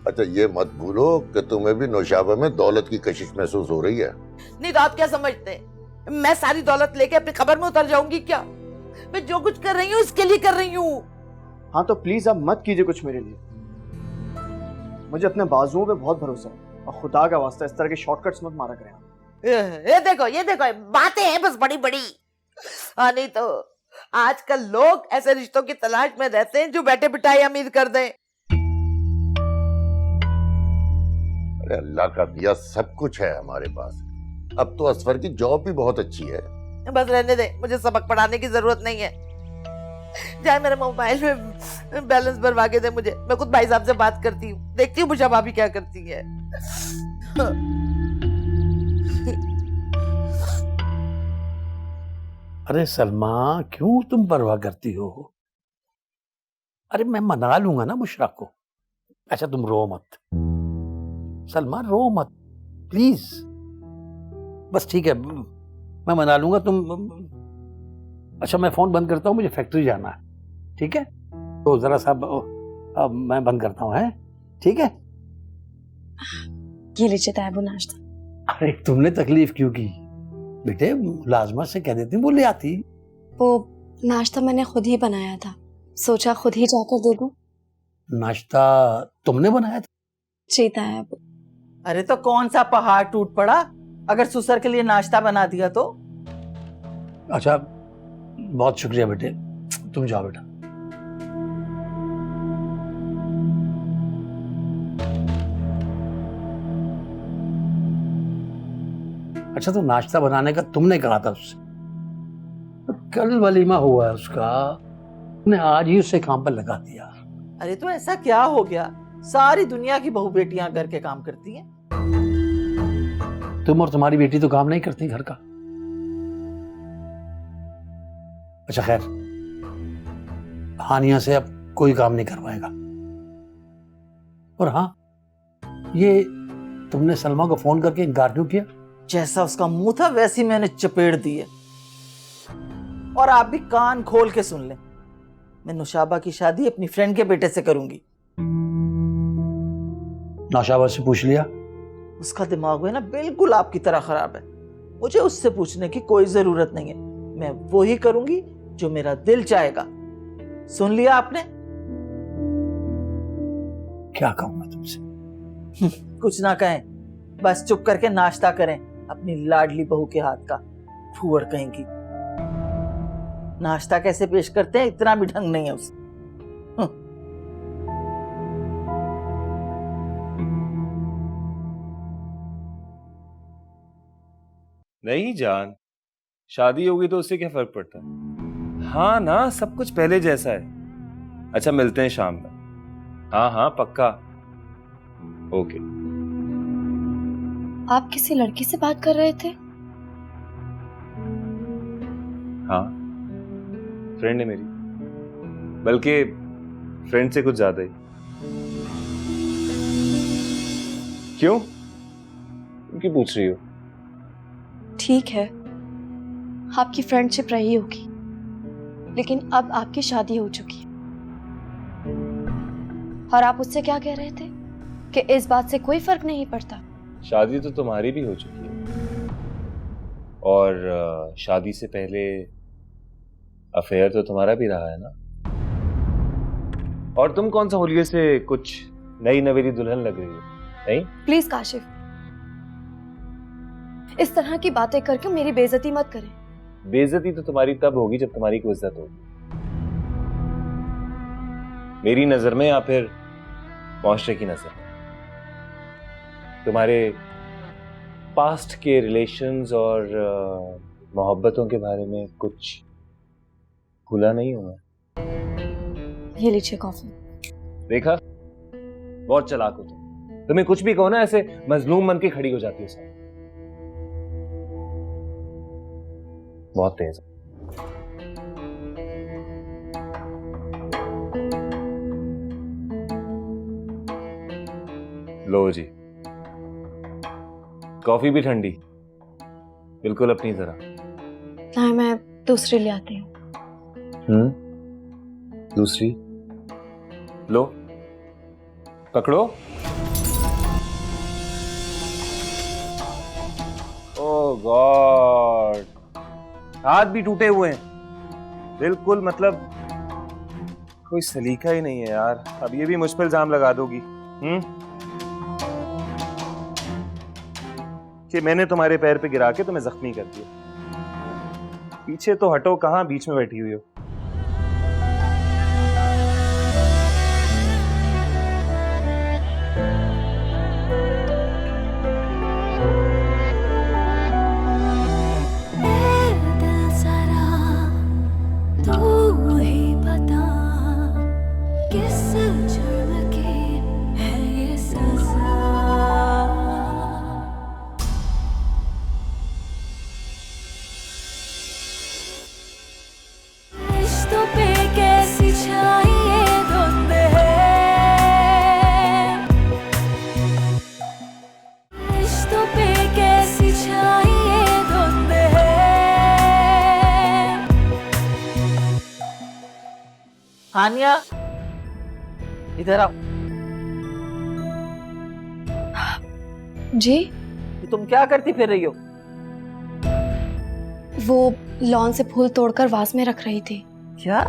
[SPEAKER 14] अच्छा ये मत भूलो कि तुम्हें भी नौशाबा में दौलत की कशिश महसूस हो रही है।
[SPEAKER 12] नहीं तो आप क्या समझते हैं मैं सारी दौलत लेके अपनी कब्र में उतर जाऊंगी क्या? मैं जो कुछ कर रही हूँ इसके लिए कर रही हूँ।
[SPEAKER 8] हाँ तो प्लीज आप मत कीजिए कुछ मेरे लिए, मुझे अपने बाजुओं पे बहुत भरोसा है, और खुदा का वास्ता इस तरह के शॉर्टकट्स मत मारा करें आप।
[SPEAKER 12] ये देखो बातें हैं बस बड़ी बड़ी। हाँ नहीं तो आजकल लोग ऐसे रिश्तों की तलाश में रहते हैं जो बैठे बिठाए अमीर कर दें।
[SPEAKER 14] अरे अल्लाह का दिया सब कुछ है हमारे पास। अब तो असफर की जॉब भी बहुत अच्छी है।
[SPEAKER 12] बस रहने दे, मुझे सबक पढ़ाने की जरूरत नहीं है। जाए मेरे मोबाइल में बैलेंस भरवा के दे मुझे, मैं खुद भाई साहब से बात करती हूँ, देखती हूँ बुशरा भाभी क्या करती है।
[SPEAKER 2] अरे सलमा क्यों तुम परवाह करती हो? अरे मैं मना लूंगा ना बुशरा को। अच्छा तुम रो मत सलमा, रो मत प्लीज। बस ठीक है मैं मना लूंगा तुम। अच्छा मैं फोन बंद करता हूँ, मुझे फैक्ट्री जाना है, ठीक है? तो जरा सा अब मैं बंद करता हूँ, है ठीक है?
[SPEAKER 7] ये लीजिए तायबो नाश्ता।
[SPEAKER 2] अरे तुमने तकलीफ क्यों की बेटे? मुलाजमा से कह देती वो ले आती।
[SPEAKER 7] वो नाश्ता मैंने खुद ही बनाया था, सोचा खुद ही जाकर दे दूं।
[SPEAKER 2] नाश्ता तुमने बनाया था?
[SPEAKER 7] जी तायब।
[SPEAKER 5] अरे तो कौन सा पहाड़ टूट पड़ा अगर सुसर के लिए नाश्ता बना दिया तो?
[SPEAKER 2] अच्छा बहुत शुक्रिया बेटे, तुम जाओ बेटा। अच्छा तो नाश्ता बनाने का तुमने कहा था उससे? कल वलीमा हुआ है उसका, तुमने आज ही उसे काम पर लगा दिया।
[SPEAKER 5] अरे तो ऐसा क्या हो गया? सारी दुनिया की बहू बेटियां घर के काम करती हैं।
[SPEAKER 2] तुम और तुम्हारी बेटी तो काम नहीं करती घर का। अच्छा खैर, हानिया से अब कोई काम नहीं करवाएगा। और हाँ, ये तुमने सलमा को फोन करके इनकार क्यों किया?
[SPEAKER 5] जैसा उसका मुंह था वैसी मैंने चपेट दी है। और आप भी कान खोल के सुन लें, मैं नौशाबा की शादी अपनी फ्रेंड के बेटे से करूंगी।
[SPEAKER 2] नौशाबा से पूछ लिया?
[SPEAKER 5] उसका दिमाग है ना बिल्कुल आपकी तरह खराब है। मुझे उससे पूछने की कोई जरूरत नहीं है, मैं वो ही करूंगी जो मेरा दिल चाहेगा। सुन लिया आपने?
[SPEAKER 2] क्या कहूं मैं तुमसे?
[SPEAKER 5] कुछ ना कहें, बस चुप करके नाश्ता करें अपनी लाडली बहू के हाथ का। फूहड़ कहेंगी। नाश्ता कैसे पेश करते हैं इतना भी ढंग नहीं है उससे।
[SPEAKER 11] नहीं जान, शादी होगी तो उससे क्या फर्क पड़ता है। हाँ ना, सब कुछ पहले जैसा है। अच्छा मिलते हैं शाम में। हाँ हाँ पक्का। ओके।
[SPEAKER 7] आप किसी लड़की से बात कर रहे थे?
[SPEAKER 11] हाँ, फ्रेंड है मेरी, बल्कि फ्रेंड से कुछ ज्यादा ही। क्यों क्यों पूछ रही हो?
[SPEAKER 7] ठीक है, आपकी फ्रेंडशिप रही होगी, लेकिन अब आपकी शादी हो चुकी है। और आप उससे क्या कह रहे थे कि इस बात से कोई फर्क नहीं पड़ता?
[SPEAKER 11] शादी तो तुम्हारी भी हो चुकी है, और शादी से पहले अफेयर तो तुम्हारा भी रहा है ना। और तुम कौन सा होलिये से कुछ नई नवेली दुल्हन लग रही हो? नहीं
[SPEAKER 7] प्लीज काशिफ, इस तरह की बातें करके मेरी बेइज्जती मत करें।
[SPEAKER 11] बेइज्जती तो तुम्हारी तब होगी जब तुम्हारी कोई इज्जत होगी, मेरी नजर में या फिर मुआशरे की नजर में। तुम्हारे पास्ट के रिलेशंस और मोहब्बतों के बारे में कुछ भूला नहीं हूं मैं।
[SPEAKER 7] ये लीजिए कॉफी।
[SPEAKER 11] देखा, बहुत चालाक हो तुम। तुम्हें कुछ भी कहो ना, ऐसे मजलूम बन के खड़ी हो जाती हो साथ। बहुत तेज। लो जी, कॉफी भी ठंडी, बिल्कुल अपनी तरह।
[SPEAKER 7] हाँ, मैं दूसरी ले आती हूँ।
[SPEAKER 11] दूसरी लो, पकड़ो। ओह गॉड, हाथ भी टूटे हुए हैं बिल्कुल, मतलब कोई सलीका ही नहीं है यार। अब ये भी मुझ पर इल्जाम लगा दोगी कि मैंने तुम्हारे पैर पे गिरा के तुम्हें जख्मी कर दिया। पीछे तो हटो, कहां बीच में बैठी हुई हो।
[SPEAKER 5] हानिया, इधर आओ।
[SPEAKER 7] जी?
[SPEAKER 5] तुम क्या करती फिर रही हो?
[SPEAKER 7] वो लॉन से फूल तोड़कर वास में रख रही थी।
[SPEAKER 5] क्या?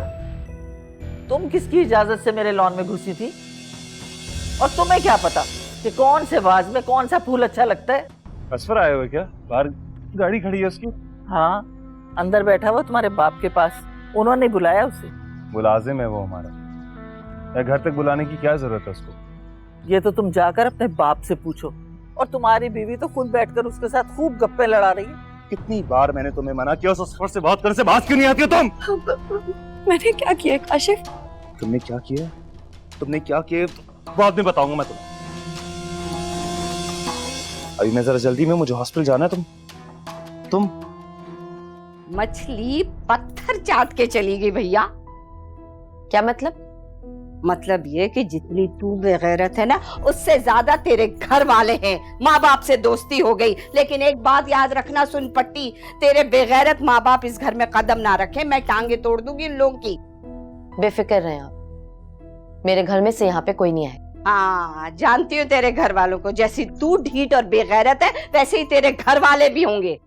[SPEAKER 5] तुम किसकी इजाजत से मेरे लॉन में घुसी थी? और तुम्हें क्या पता कि कौन से वाज में कौन सा फूल अच्छा लगता है?
[SPEAKER 11] असफर आए हुए क्या? बाहर गाड़ी खड़ी है उसकी।
[SPEAKER 5] हाँ, अंदर बैठा हुआ तुम्हारे बाप के पास, उन्होंने बुलाया उसे।
[SPEAKER 11] मुलाजिम है वो हमारा, घर तक बुलाने की क्या जरूरत है उसको?
[SPEAKER 5] ये तो तुम जाकर अपने बाप से पूछो। और तुम्हारी बीवी तो खुद बैठकर उसके साथ खूब गप्पे लड़ा रही है।
[SPEAKER 11] कितनी बार मैंने तुम्हें मना किया उस असफर से बात करने से, बात क्यों नहीं आती हो तुम?
[SPEAKER 7] मैंने क्या किया काशिफ?
[SPEAKER 11] तुमने क्या किया? तुमने क्या किया बाद में बताऊंगा मैं तुम्हें। अभी मैं जरा जल्दी में, मुझे हॉस्पिटल जाना है। तुम
[SPEAKER 15] मछली पत्थर चाट के चली गई भैया।
[SPEAKER 16] क्या मतलब?
[SPEAKER 15] मतलब ये कि जितनी तू बेगैरत है ना, उससे ज्यादा तेरे घर वाले हैं। माँ बाप से दोस्ती हो गई, लेकिन एक बात याद रखना सुन पट्टी, तेरे बेगैरत माँ बाप इस घर में कदम ना रखे, मैं टांगे तोड़ दूंगी इन लोगों की।
[SPEAKER 16] बेफिक्र रहें आप, मेरे घर में से यहाँ पे कोई नहीं आए।
[SPEAKER 15] हाँ, जानती हूँ तेरे घर वालों को। जैसी तू ढीठ और बेगैरत है, वैसे ही तेरे घर वाले भी होंगे।